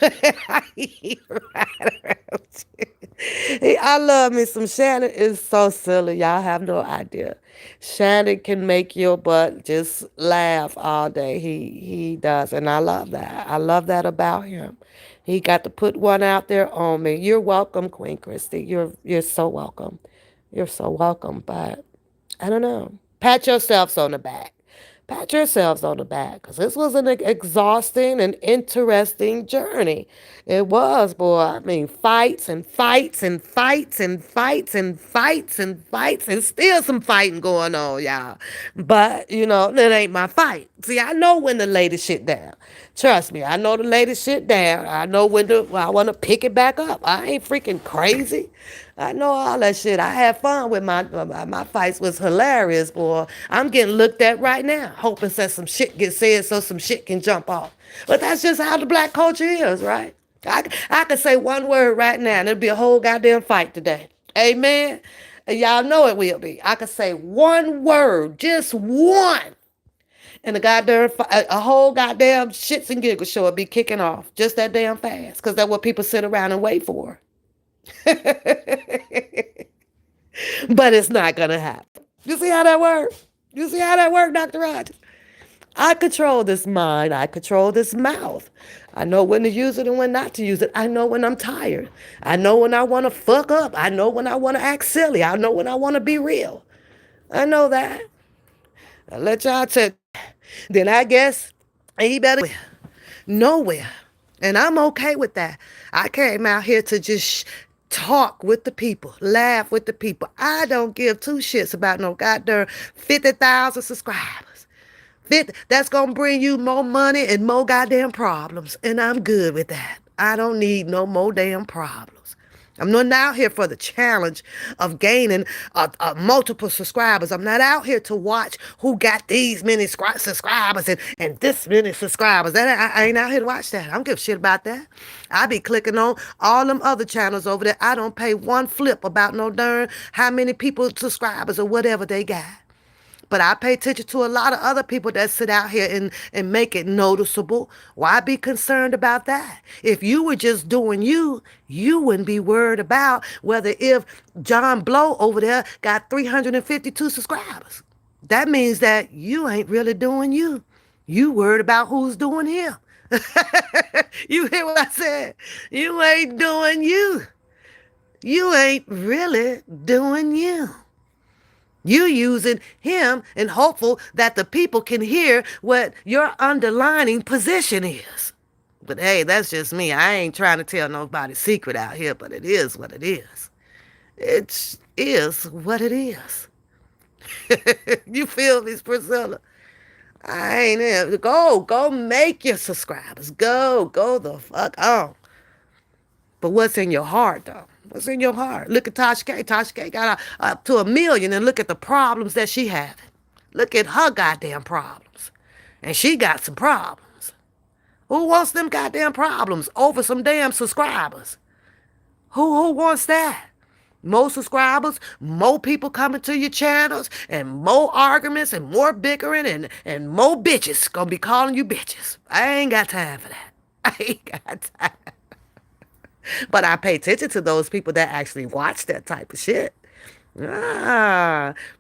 I love me some Shannon. Is so silly. Y'all have no idea. Shannon can make your butt just laugh all day. He does, and I love that. I love that about him. He got to put one out there on me. You're welcome, Queen Christy. You're so welcome. You're so welcome. But I don't know. Pat yourselves on the back. Pat yourselves on the back, because this was an exhausting and interesting journey. It was, boy. I mean, fights and fights and fights and fights and fights and fights and still some fighting going on, y'all. But, that ain't my fight. See, I know when to lay the shit down. Trust me, I know to lay the shit down. I know when I want to pick it back up. I ain't freaking crazy. I know all that shit. I had fun with my fights. Was hilarious, boy. I'm getting looked at right now, hoping that some shit gets said so some shit can jump off. But that's just how the black culture is, right? I could say one word right now and it'll be a whole goddamn fight today. Amen. And y'all know it will be. I could say one word, just one, and a whole goddamn shits and giggles show will be kicking off just that damn fast, because that's what people sit around and wait for. But it's not gonna happen. You see how that works? You see how that works, Dr. Rogers? I control this mind. I control this mouth. I know when to use it and when not to use it. I know when I'm tired. I know when I want to fuck up. I know when I want to act silly. I know when I want to be real. I know that. I'll let y'all tell. Then I guess he better nowhere. And I'm okay with that. I came out here to just talk with the people, laugh with the people. I don't give two shits about no goddamn 50,000 subscribers. That's going to bring you more money and more goddamn problems. And I'm good with that. I don't need no more damn problems. I'm not out here for the challenge of gaining multiple subscribers. I'm not out here to watch who got these many subscribers and this many subscribers. I ain't out here to watch that. I don't give a shit about that. I be clicking on all them other channels over there. I don't pay one flip about no darn how many people subscribers or whatever they got. But I pay attention to a lot of other people that sit out here and make it noticeable. Why be concerned about that? If you were just doing you, you wouldn't be worried about whether if John Blow over there got 352 subscribers. That means that you ain't really doing you. You worried about who's doing him. You hear what I said? You ain't doing you. You ain't really doing you. You using him and hopeful that the people can hear what your underlining position is. But hey, that's just me. I ain't trying to tell nobody's secret out here, but it is what it is. It is what it is. You feel me, Priscilla? I ain't in. Go make your subscribers. Go the fuck on. But what's in your heart, though? What's in your heart? Look at Tasha K. Tasha K got up to 1 million, and look at the problems that she having. Look at her goddamn problems. And she got some problems. Who wants them goddamn problems over some damn subscribers? Who wants that? More subscribers, more people coming to your channels, and more arguments, and more bickering, and more bitches gonna be calling you bitches. I ain't got time for that. I ain't got time. But I pay attention to those people that actually watch that type of shit.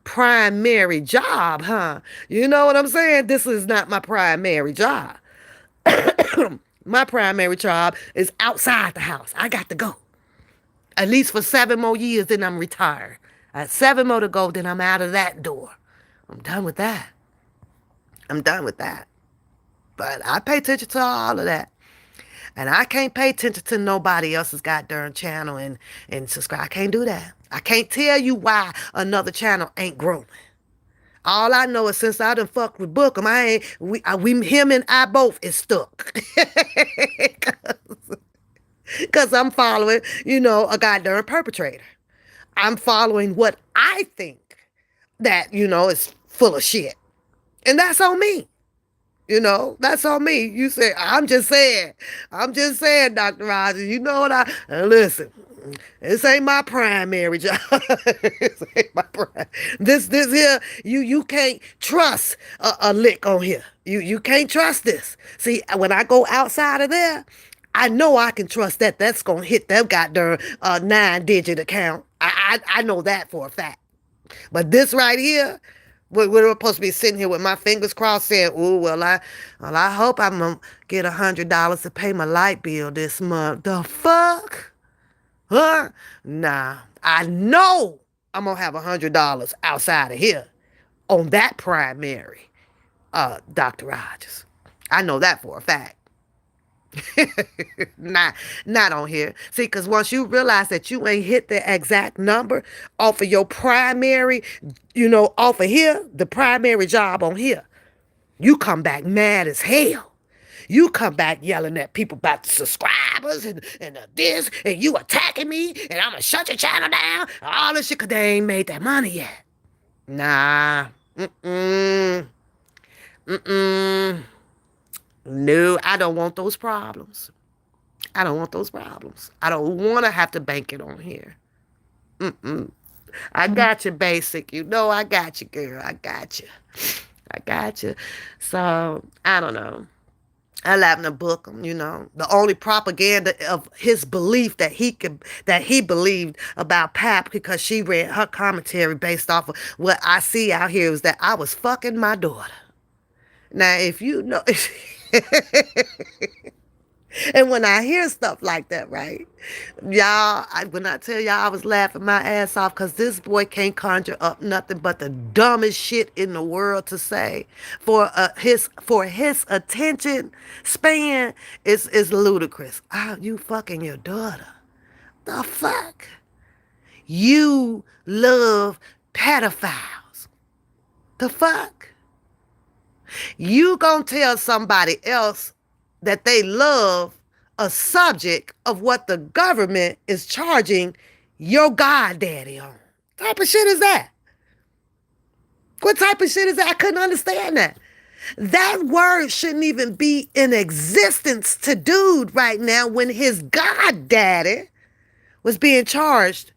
Primary job, huh? You know what I'm saying? This is not my primary job. My primary job is outside the house. I got to go. At least for 7 more years, then I'm retired. I have 7 more to go, then I'm out of that door. I'm done with that. I'm done with that. But I pay attention to all of that. And I can't pay attention to nobody else's goddamn channel and subscribe. I can't do that. I can't tell you why another channel ain't growing. All I know is since I done fucked with Bookham, him and I both is stuck. Because I'm following, a goddamn perpetrator. I'm following what I think that, is full of shit. And that's on me. That's on me. You say, I'm just saying. I'm just saying, Dr. Rogers. You know what listen, this ain't my primary job. This ain't my this here, you can't trust a lick on here. You can't trust this. See, when I go outside of there, I know I can trust that that's gonna hit that goddamn 9-digit account. I know that for a fact. But this right here, we're supposed to be sitting here with my fingers crossed saying, "Ooh, well, I hope I'm gonna get $100 to pay my light bill this month." The fuck? Huh? Nah. I know I'm gonna have $100 outside of here on that primary, Dr. Rogers. I know that for a fact. Not on here. See, because once you realize that you ain't hit the exact number off of your primary, off of here, the primary job on here, you come back mad as hell. You come back yelling at people about the subscribers and this, and you attacking me, and I'm going to shut your channel down, all this shit, because they ain't made that money yet. Nah. Mm-mm. Mm-mm. No, I don't want those problems. I don't want those problems. I don't want to have to bank it on here. Mm-mm. I got you, basic. I got you, girl. I got you. I got you. So, I don't know. I laughing to book him, the only propaganda of his belief that he believed about Pap, because she read her commentary based off of what I see out here, is that I was fucking my daughter. Now, if you know, and when I hear stuff like that, right, y'all, when I tell y'all I was laughing my ass off, because this boy can't conjure up nothing but the dumbest shit in the world to say for his attention span is ludicrous. Oh, you fucking your daughter. The fuck? You love pedophiles. The fuck? You gonna tell somebody else that they love a subject of what the government is charging your goddaddy on? What type of shit is that? What type of shit is that? I couldn't understand that. That word shouldn't even be in existence to dude right now when his goddaddy was being charged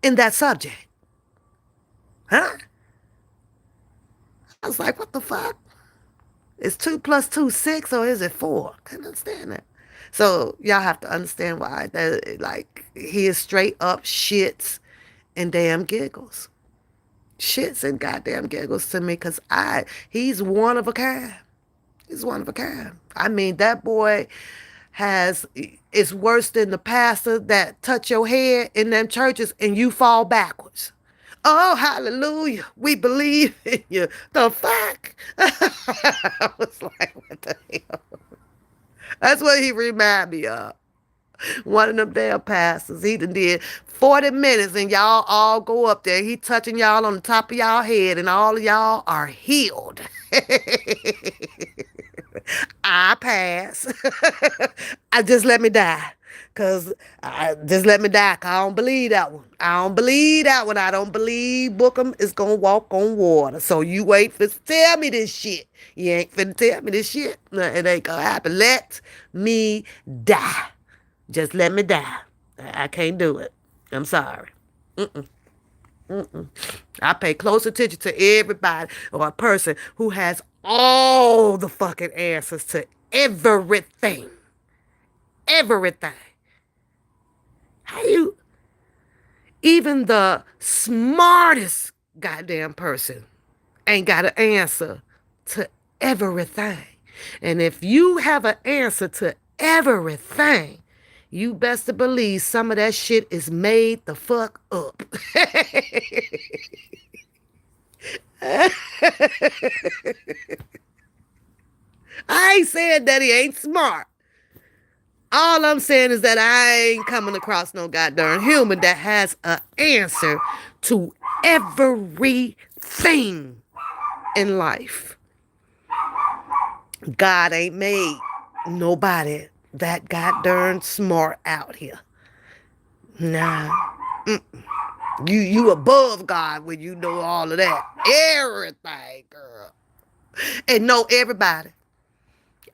in that subject. Huh? I was like, what the fuck? Is 2 plus 2 6, or is it 4? Couldn't understand that. So y'all have to understand why that, like, he is straight up shits and damn giggles. Shits and goddamn giggles to me, because he's one of a kind. He's one of a kind. I mean, that boy is worse than the pastor that touch your head in them churches and you fall backwards. Oh, hallelujah. We believe in you. The fuck? I was like, what the hell? That's what he remind me of. One of them damn pastors. He done did 40 minutes and y'all all go up there. He touching y'all on the top of y'all head and all of y'all are healed. I pass. I just let me die. Just let me die. 'Cause I don't believe that one. I don't believe that one. I don't believe Bookham is going to walk on water. So you wait for tell me this shit. You ain't finna tell me this shit. No, it ain't going to happen. Let me die. Just let me die. I can't do it. I'm sorry. Mm-mm. Mm-mm. I pay close attention to everybody or a person who has all the fucking answers to everything. Everything. How you, even the smartest goddamn person ain't got an answer to everything. And if you have an answer to everything, you best to believe some of that shit is made the fuck up. I ain't saying that he ain't smart. All I'm saying is that I ain't coming across no goddamn human that has an answer to everything in life. God ain't made nobody that goddamn smart out here. Nah. You above God when you know all of that. Everything, girl. and know everybody.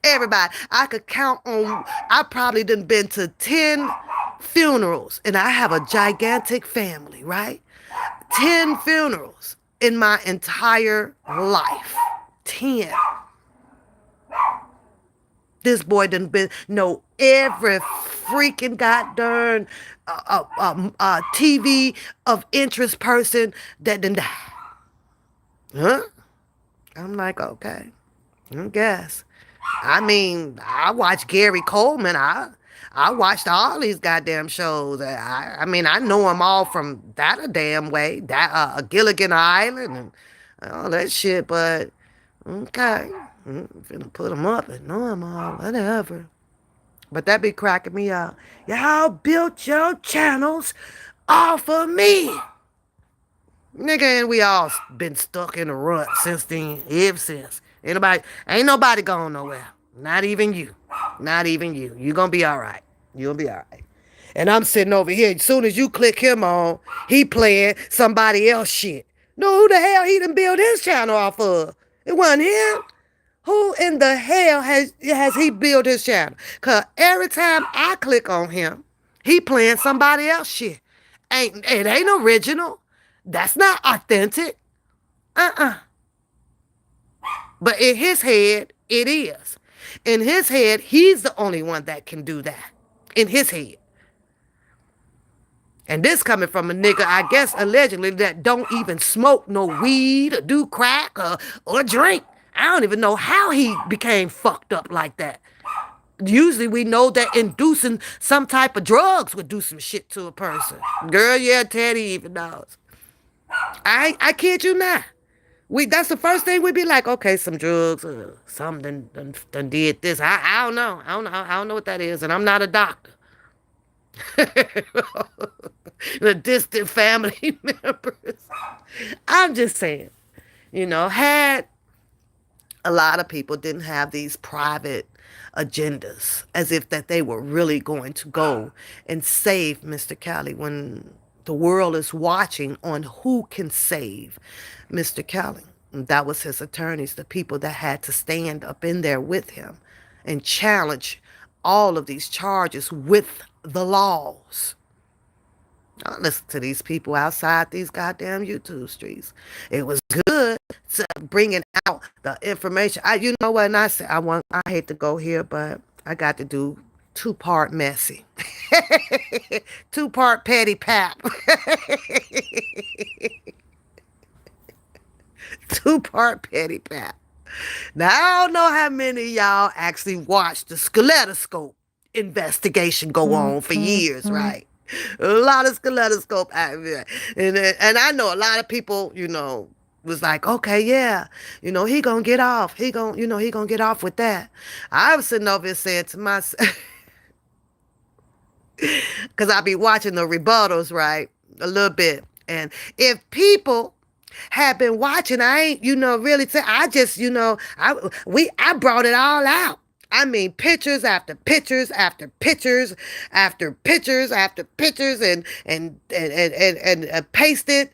Everybody. I could count on, I probably done been to 10 funerals, and I have a gigantic family, right? 10 funerals in my entire life. 10. This boy done been, know every freaking goddamn TV of interest person that done died. Huh? I'm like, okay, I guess. I mean, I watched Gary Coleman. I watched all these goddamn shows. I mean, I know them all from that a damn way. That Gilligan Island and all that shit. But okay, I'm finna put them up and know them all. Whatever. But that be cracking me up. Y'all built your channels off of me. Nigga, and we all been stuck in a rut since then, ever since. Ain't nobody going nowhere. Not even you. Not even you. You gonna be alright. You'll be alright. And I'm sitting over here. As soon as you click him on, he playing somebody else shit. No, who the hell he done built his channel off of? It wasn't him. Who in the hell has he built his channel? Cause every time I click on him, he playing somebody else shit. It ain't original. That's not authentic. But in his head, it is. In his head, he's the only one that can do that. In his head. And this coming from a nigga, I guess, allegedly, that don't even smoke no weed or do crack or drink. I don't even know how he became fucked up like that. Usually we know that inducing some type of drugs would do some shit to a person. Girl, yeah, Teddy even knows. I kid you not. That's the first thing we'd be like, okay, some drugs, something done did this. I don't know. I don't know what that is, and I'm not a doctor. The distant family members. I'm just saying, had a lot of people didn't have these private agendas as if that they were really going to go and save Mr. Kelly when the world is watching on who can save Mr. Kelly. And that was his attorneys, the people that had to stand up in there with him and challenge all of these charges with the laws. I listen to these people outside these goddamn YouTube streets. It was good to bringing out the information. You know what? And I said, I hate to go here, but I got to do 2-part messy, 2-part petty pap, 2-part petty pap. Now I don't know how many of y'all actually watched the Skeletoscope investigation go on for years, right? A lot of Skeletoscope, and I know a lot of people, was like, okay, yeah, he gonna get off. He gonna get off with that. I was sitting over here saying to myself, because I be watching the rebuttals, right, a little bit, and if people had been watching, I ain't, really I just, I brought it all out. I mean, pictures after pictures after pictures after pictures after pictures and pasted,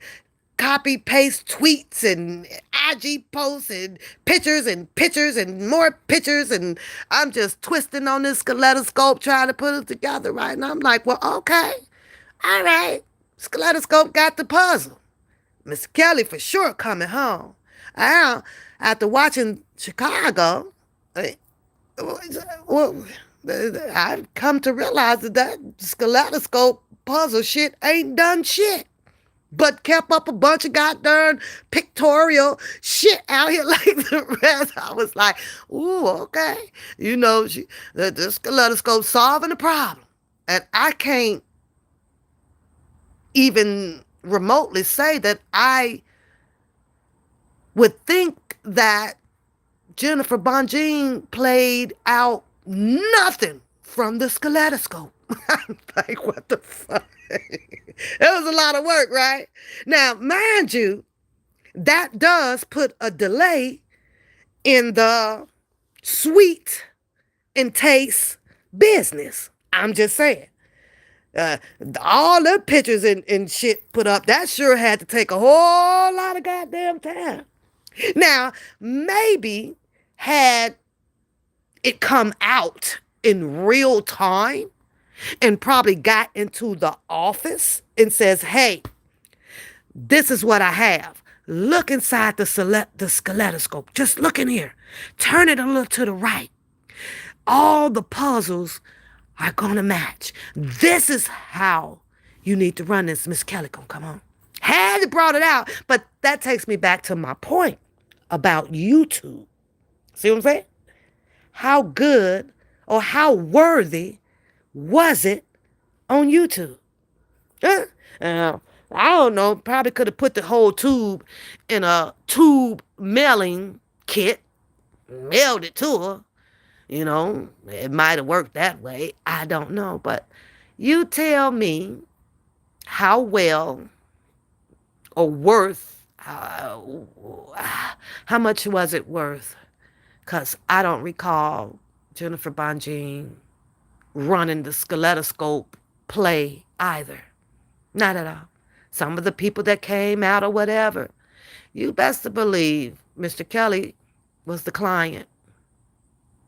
copy paste tweets and IG posts and pictures and more pictures, and I'm just twisting on this Skeletoscope trying to put it together, right? And I'm like, well, okay, all right, Skeletoscope got the puzzle. Miss Kelly for sure coming home. After watching Chicago, well, I've come to realize that Skeletoscope puzzle shit ain't done shit, but kept up a bunch of goddamn pictorial shit out here like the rest. I was like, ooh, okay. The Skeletoscope solving the problem. And I can't even remotely say that I would think that Jennifer Bonjean played out nothing from the Skeletoscope. I'm like, what the fuck? It was a lot of work, right? Now, mind you, that does put a delay in the sweet and taste business. I'm just saying. All the pictures and shit put up, that sure had to take a whole lot of goddamn time. Now, maybe had it come out in real time and probably got into the office and says, hey, this is what I have. Look inside the skeletoscope. Just look in here. Turn it a little to the right. All the puzzles are going to match. This is how you need to run this. Miss Kelly, come on. Had brought it out, but that takes me back to my point about YouTube. See what I'm saying? How good or how worthy was it on YouTube? Huh? I don't know. Probably could have put the whole tube in a tube mailing kit, mailed it to her. You know, it might have worked that way. I don't know. But you tell me how well or worth, how much was it worth? Because I don't recall Jennifer Bonjean running the skeletoscope play either. Not at all. Some of the people that came out or whatever, you best to believe Mr. Kelly was the client.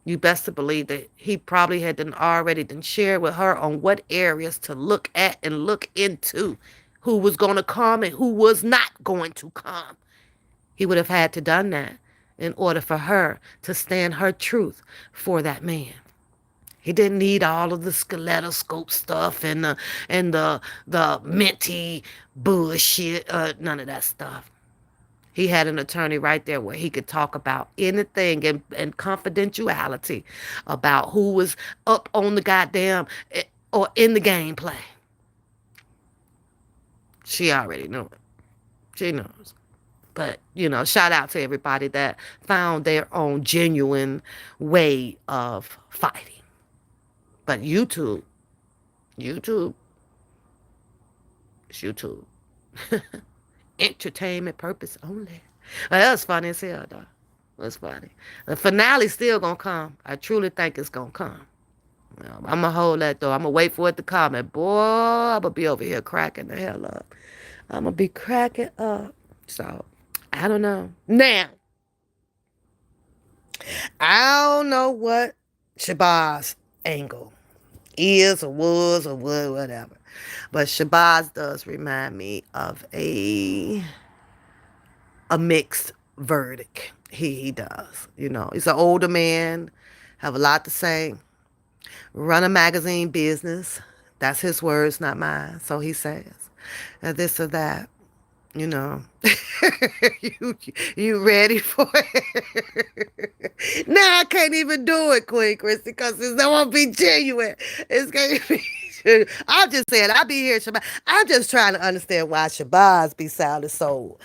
You best to believe that he probably had already shared with her on what areas to look at and look into, who was going to come and who was not going to come. He would have had to done that in order for her to stand her truth for that man. He didn't need all of the skeletoscope stuff and the minty bullshit. None of that stuff. He had an attorney right there where he could talk about anything and confidentiality about who was up on the goddamn or in the gameplay. She already knew it. She knows. But, shout out to everybody that found their own genuine way of fighting. But YouTube, it's YouTube. Entertainment purpose only. Well, that was funny as hell, though. That's funny. The finale's still gonna come. I truly think it's gonna come. I'm gonna hold that though. I'm gonna wait for it to come. And boy, I'm gonna be over here cracking the hell up. I'm gonna be cracking up. So, I don't know. Now, I don't know what Shabazz angle is or was or whatever. But Shabazz does remind me of a mixed verdict. He does. He's an older man, have a lot to say, run a magazine business. That's his words, not mine. So he says, this or that. you you ready for it? Now I can't even do it, Queen Christy, because it's not gonna be genuine. It's gonna be. I'm just saying, I be here, Shabazz. I'm just trying to understand why Shabazz be sounding so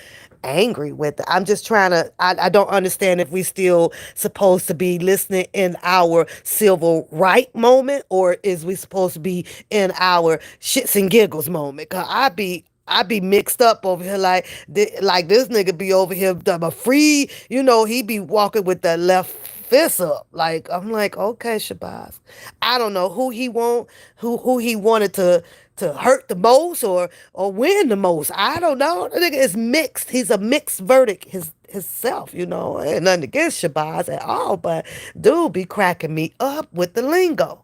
angry with it. I'm just trying to, I don't understand if we still supposed to be listening in our civil right moment, or is we supposed to be in our shits and giggles moment? Cause I be mixed up over here like this nigga be over here free, he be walking with that left fist up. Like I'm like, okay, Shabazz. I don't know who he wanted to hurt the most or win the most. I don't know. The nigga is mixed. He's a mixed verdict himself, and nothing against Shabazz at all, but dude be cracking me up with the lingo.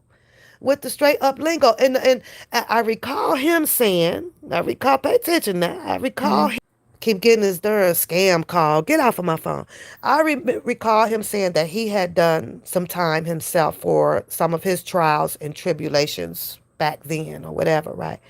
With the straight up lingo. And I recall him saying, pay attention now. I recall him keep getting this darn scam call. Get off of my phone. I recall him saying that he had done some time himself for some of his trials and tribulations back then or whatever, right?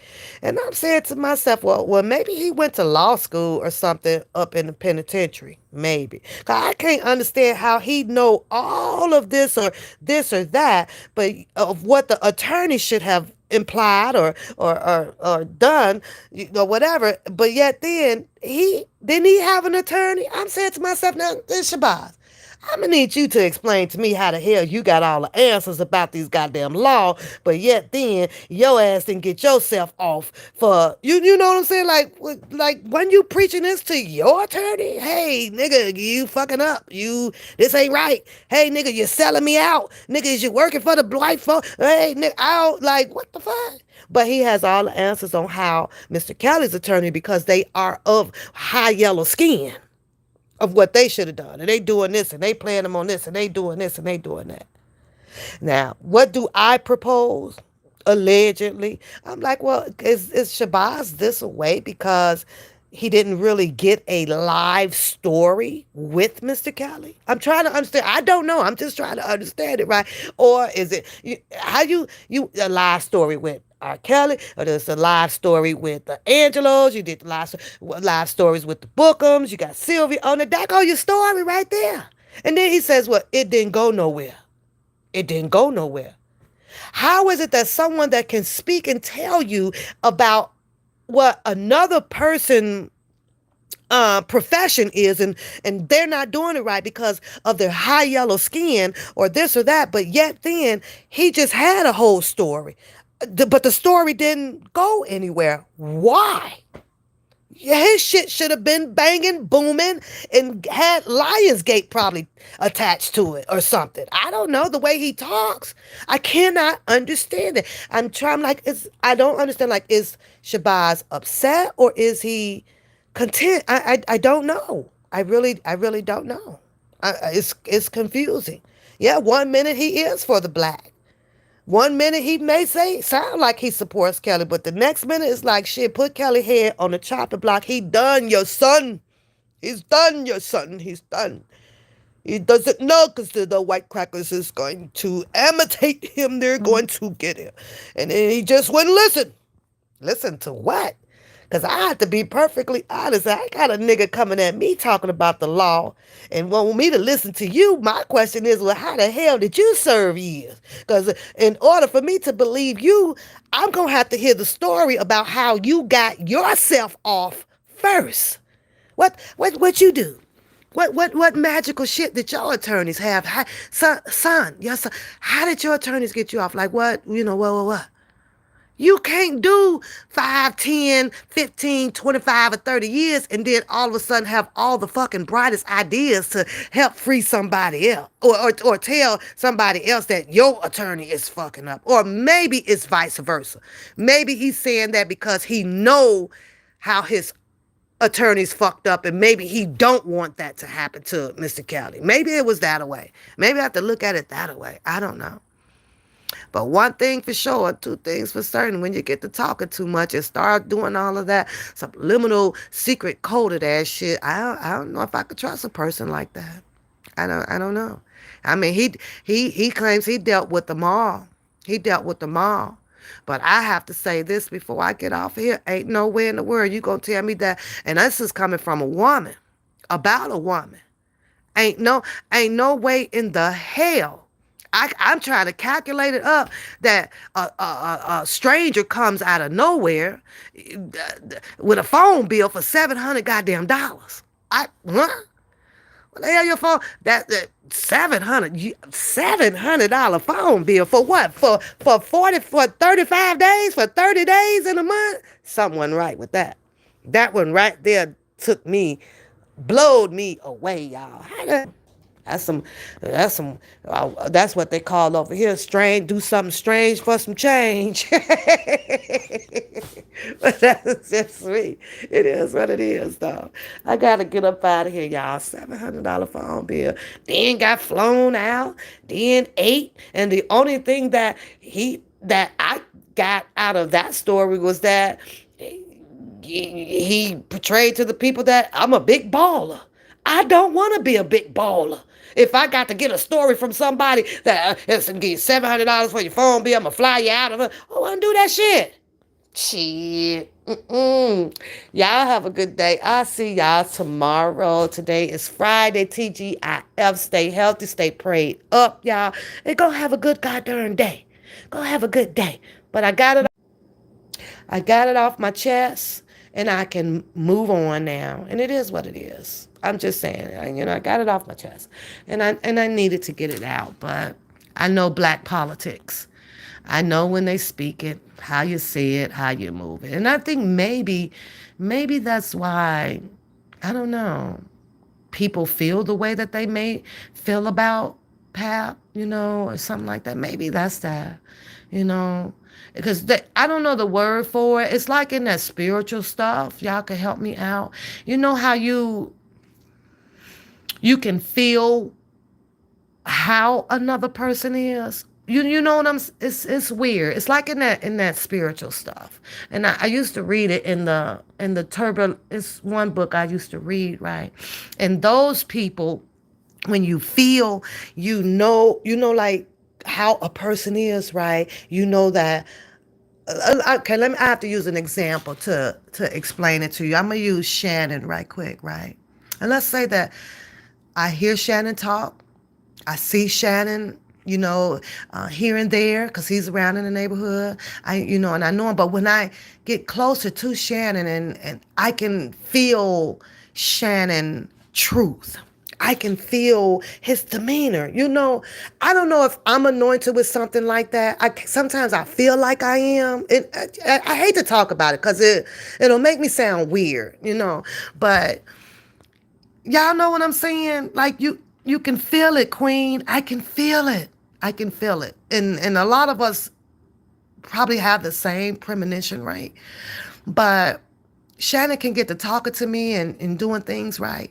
And I'm saying to myself, well, maybe he went to law school or something up in the penitentiary, maybe. 'Cause I can't understand how he know all of this or that, but of what the attorney should have implied or done, whatever. But yet then he didn't he have an attorney? I'm saying to myself now, this Shabazz, I'm gonna need you to explain to me how the hell you got all the answers about these goddamn law, but yet then your ass didn't get yourself off for you know what I'm saying? Like when you preaching this to your attorney, hey nigga, you fucking up. This ain't right. Hey nigga, you're selling me out. Nigga, is you working for the white folk? Hey nigga, I don't like what the fuck? But he has all the answers on how Mr. Kelly's attorney, because they are of high yellow skin. of what they should have done. And they doing this and they playing them on this and they doing this and they doing that. Now, what do I propose? Allegedly. I'm like, well, is Shabazz this away because he didn't really get a live story with Mr. Kelly? I'm trying to understand. I don't know. I'm just trying to understand it, right? Or is it how you a live story with R. Kelly, or there's a live story with the Angelos? You did the live stories with the Bookums. You got Sylvia on the deck. Oh, your story right there. And then he says, well, it didn't go nowhere. It didn't go nowhere. How is it that someone that can speak and tell you about what another person profession is, and they're not doing it right because of their high yellow skin or this or that, but yet then he just had a whole story, but the story didn't go anywhere? Why? His shit should have been banging, booming, and had Lionsgate probably attached to it or something. I don't know. The way he talks, I cannot understand it. I'm like, I don't understand. Like, is Shabazz upset or is he content? I don't know. I really don't know. It's confusing. Yeah, 1 minute he is for the black. 1 minute he may sound like he supports Kelly, but the next minute it's like, shit, put Kelly head on the chopping block. He done, your son. He's done, your son. He's done. He doesn't know because the white crackers is going to imitate him. They're going to get him. And then he just wouldn't listen. Listen to what? Because I have to be perfectly honest. I got a nigga coming at me talking about the law and want me to listen to you. My question is, well, how the hell did you serve years? Because in order for me to believe you, I'm going to have to hear the story about how you got yourself off first. What you do? What magical shit did your attorneys have? Son, your son, how did your attorneys get you off? Like what? What? You can't do 5, 10, 15, 25, or 30 years and then all of a sudden have all the fucking brightest ideas to help free somebody else or tell somebody else that your attorney is fucking up. Or maybe it's vice versa. Maybe he's saying that because he know how his attorneys fucked up and maybe he don't want that to happen to Mr. Kelly. Maybe it was that way. Maybe I have to look at it that way. I don't know. But one thing for sure, two things for certain, when you get to talking too much and start doing all of that subliminal, secret coded ass shit, I don't know if I could trust a person like that. I don't know. I mean, he claims he dealt with them all. He dealt with them all. But I have to say this before I get off here. Ain't nowhere in the world you gonna tell me that. And this is coming from a woman, about a woman. Ain't no way in the hell. I'm trying to calculate it up that a stranger comes out of nowhere with a phone bill for $700 goddamn dollars. What? What the hell your phone? That $700 phone bill for what? For 35 days, for 30 days in a month? Something right with that. That one right there blowed me away, y'all. That's what they call over here, strange, do something strange for some change. But that's just me. It is what it is, though. I gotta get up out of here, y'all. $700 phone bill. Then got flown out, then ate, and the only thing that I got out of that story was that he portrayed to the people that I'm a big baller. I don't want to be a big baller. If I got to get a story from somebody that it's gonna give you $700 for your phone bill, I'm gonna fly you out of it. I want to do that shit. Shit. Y'all have a good day. I'll see y'all tomorrow. Today is Friday. TGIF. Stay healthy. Stay prayed up, y'all. And go have a good goddamn day. Go have a good day. But I got it off my chest and I can move on now. And it is what it is. I'm just saying, I got it off my chest. And I needed to get it out. But I know black politics. I know when they speak it, how you say it, how you move it. And I think maybe that's why, I don't know, people feel the way that they may feel about Pap, or something like that. Maybe that's that, because I don't know the word for it. It's like in that spiritual stuff. Y'all can help me out. You know how you You can feel how another person is. You know what I'm. It's weird. It's like in that spiritual stuff. And I used to read it in the turbo. It's one book I used to read, right? And those people, when you feel, like how a person is, right? You know that. Okay, let me. I have to use an example to explain it to you. I'm gonna use Shannon right quick, right? And let's say that I hear Shannon talk. I see Shannon, here and there because he's around in the neighborhood. And I know him. But when I get closer to Shannon and I can feel Shannon truth. I can feel his demeanor. I don't know if I'm anointed with something like that. Sometimes I feel like I am. I hate to talk about it because it'll make me sound weird, But y'all know what I'm saying? Like you can feel it, Queen. I can feel it. I can feel it. And a lot of us probably have the same premonition, right? But Shannon can get to talking to me and doing things right.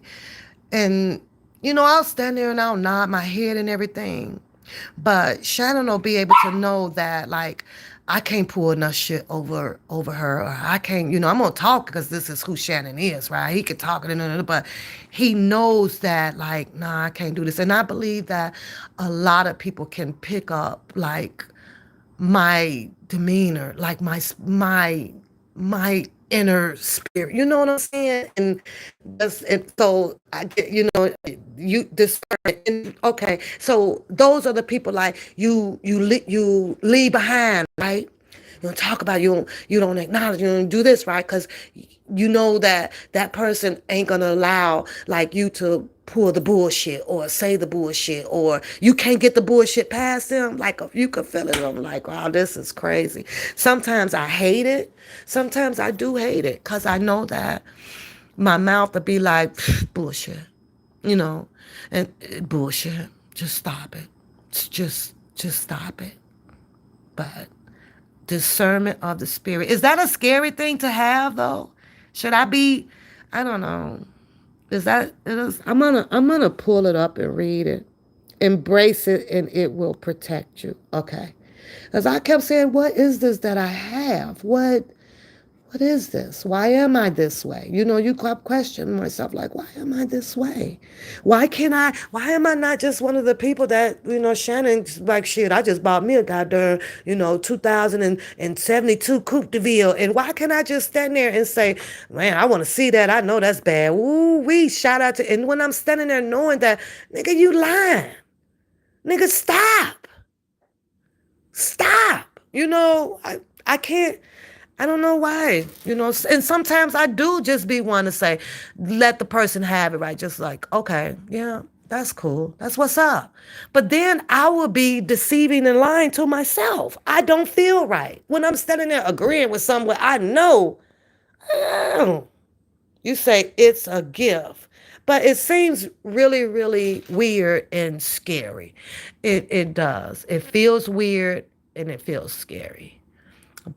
And I'll stand there and I'll nod my head and everything. But Shannon will be able to know that, like, I can't pull enough shit over her, or I can't, I'm gonna talk because this is who Shannon is, right? He can talk it, but he knows that, like, nah, I can't do this. And I believe that a lot of people can pick up, like, my demeanor, like my inner spirit. You know what I'm saying? So I get, you discern. And okay, so those are the people like you leave behind, right? You don't talk about, you don't acknowledge, you don't do this, right? Because you know that that person ain't gonna allow like you to pull the bullshit or say the bullshit, or you can't get the bullshit past them. Like, if you could feel it, I'm like, wow, this is crazy. Sometimes I hate it. Sometimes I do hate it because I know that my mouth would be like, bullshit, you know, and bullshit. Just stop it. Just stop it. But discernment of the spirit, is that a scary thing to have though? Should I be? I don't know. Is that it is? I'm gonna pull it up and read it. Embrace it, and it will protect you. Okay. Because I kept saying, what is this that I have? What is this? Why am I this way? You kept questioning myself, like, why am I this way? Why am I not just one of the people that, Shannon's like, shit, I just bought me a goddamn, 2072 Coupe de Ville. And why can't I just stand there and say, man, I want to see that. I know that's bad. Ooh, shout out to, and when I'm standing there knowing that, nigga, you lying. Nigga, stop. Stop. I can't. I don't know why, and sometimes I do just be one to say, let the person have it, right? Just like, okay, yeah, that's cool. That's what's up. But then I will be deceiving and lying to myself. I don't feel right. When I'm standing there agreeing with someone I know, oh, you say it's a gift. But it seems really, really weird and scary. It does. It feels weird and it feels scary.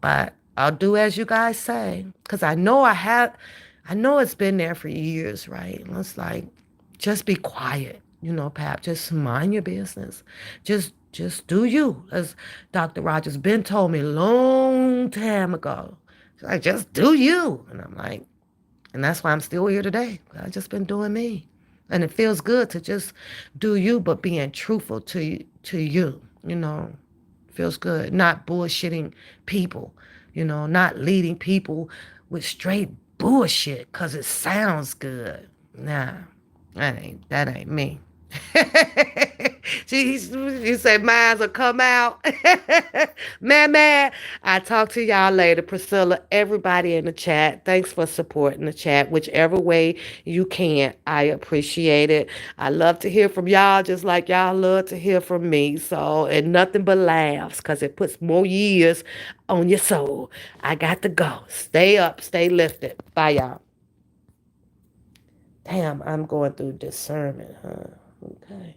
But I'll do as you guys say, because I know it's been there for years, right? And it's like, just be quiet, Pap. Just mind your business. Just do you, as Dr. Rogers Ben told me a long time ago. She's like, just do you, and I'm like, and that's why I'm still here today. I've just been doing me, and it feels good to just do you, but being truthful to you, feels good. Not bullshitting people, not leading people with straight bullshit because it sounds good. Nah, that ain't me. You say mines will come out. man, I talk to y'all later. Priscilla, everybody in the chat, thanks for supporting the chat, whichever way you can. I appreciate it. I love to hear from y'all just like y'all love to hear from me. So, and nothing but laughs because it puts more years on your soul. I got to go. Stay up, stay lifted. Bye, y'all. Damn, I'm going through discernment, huh? Okay.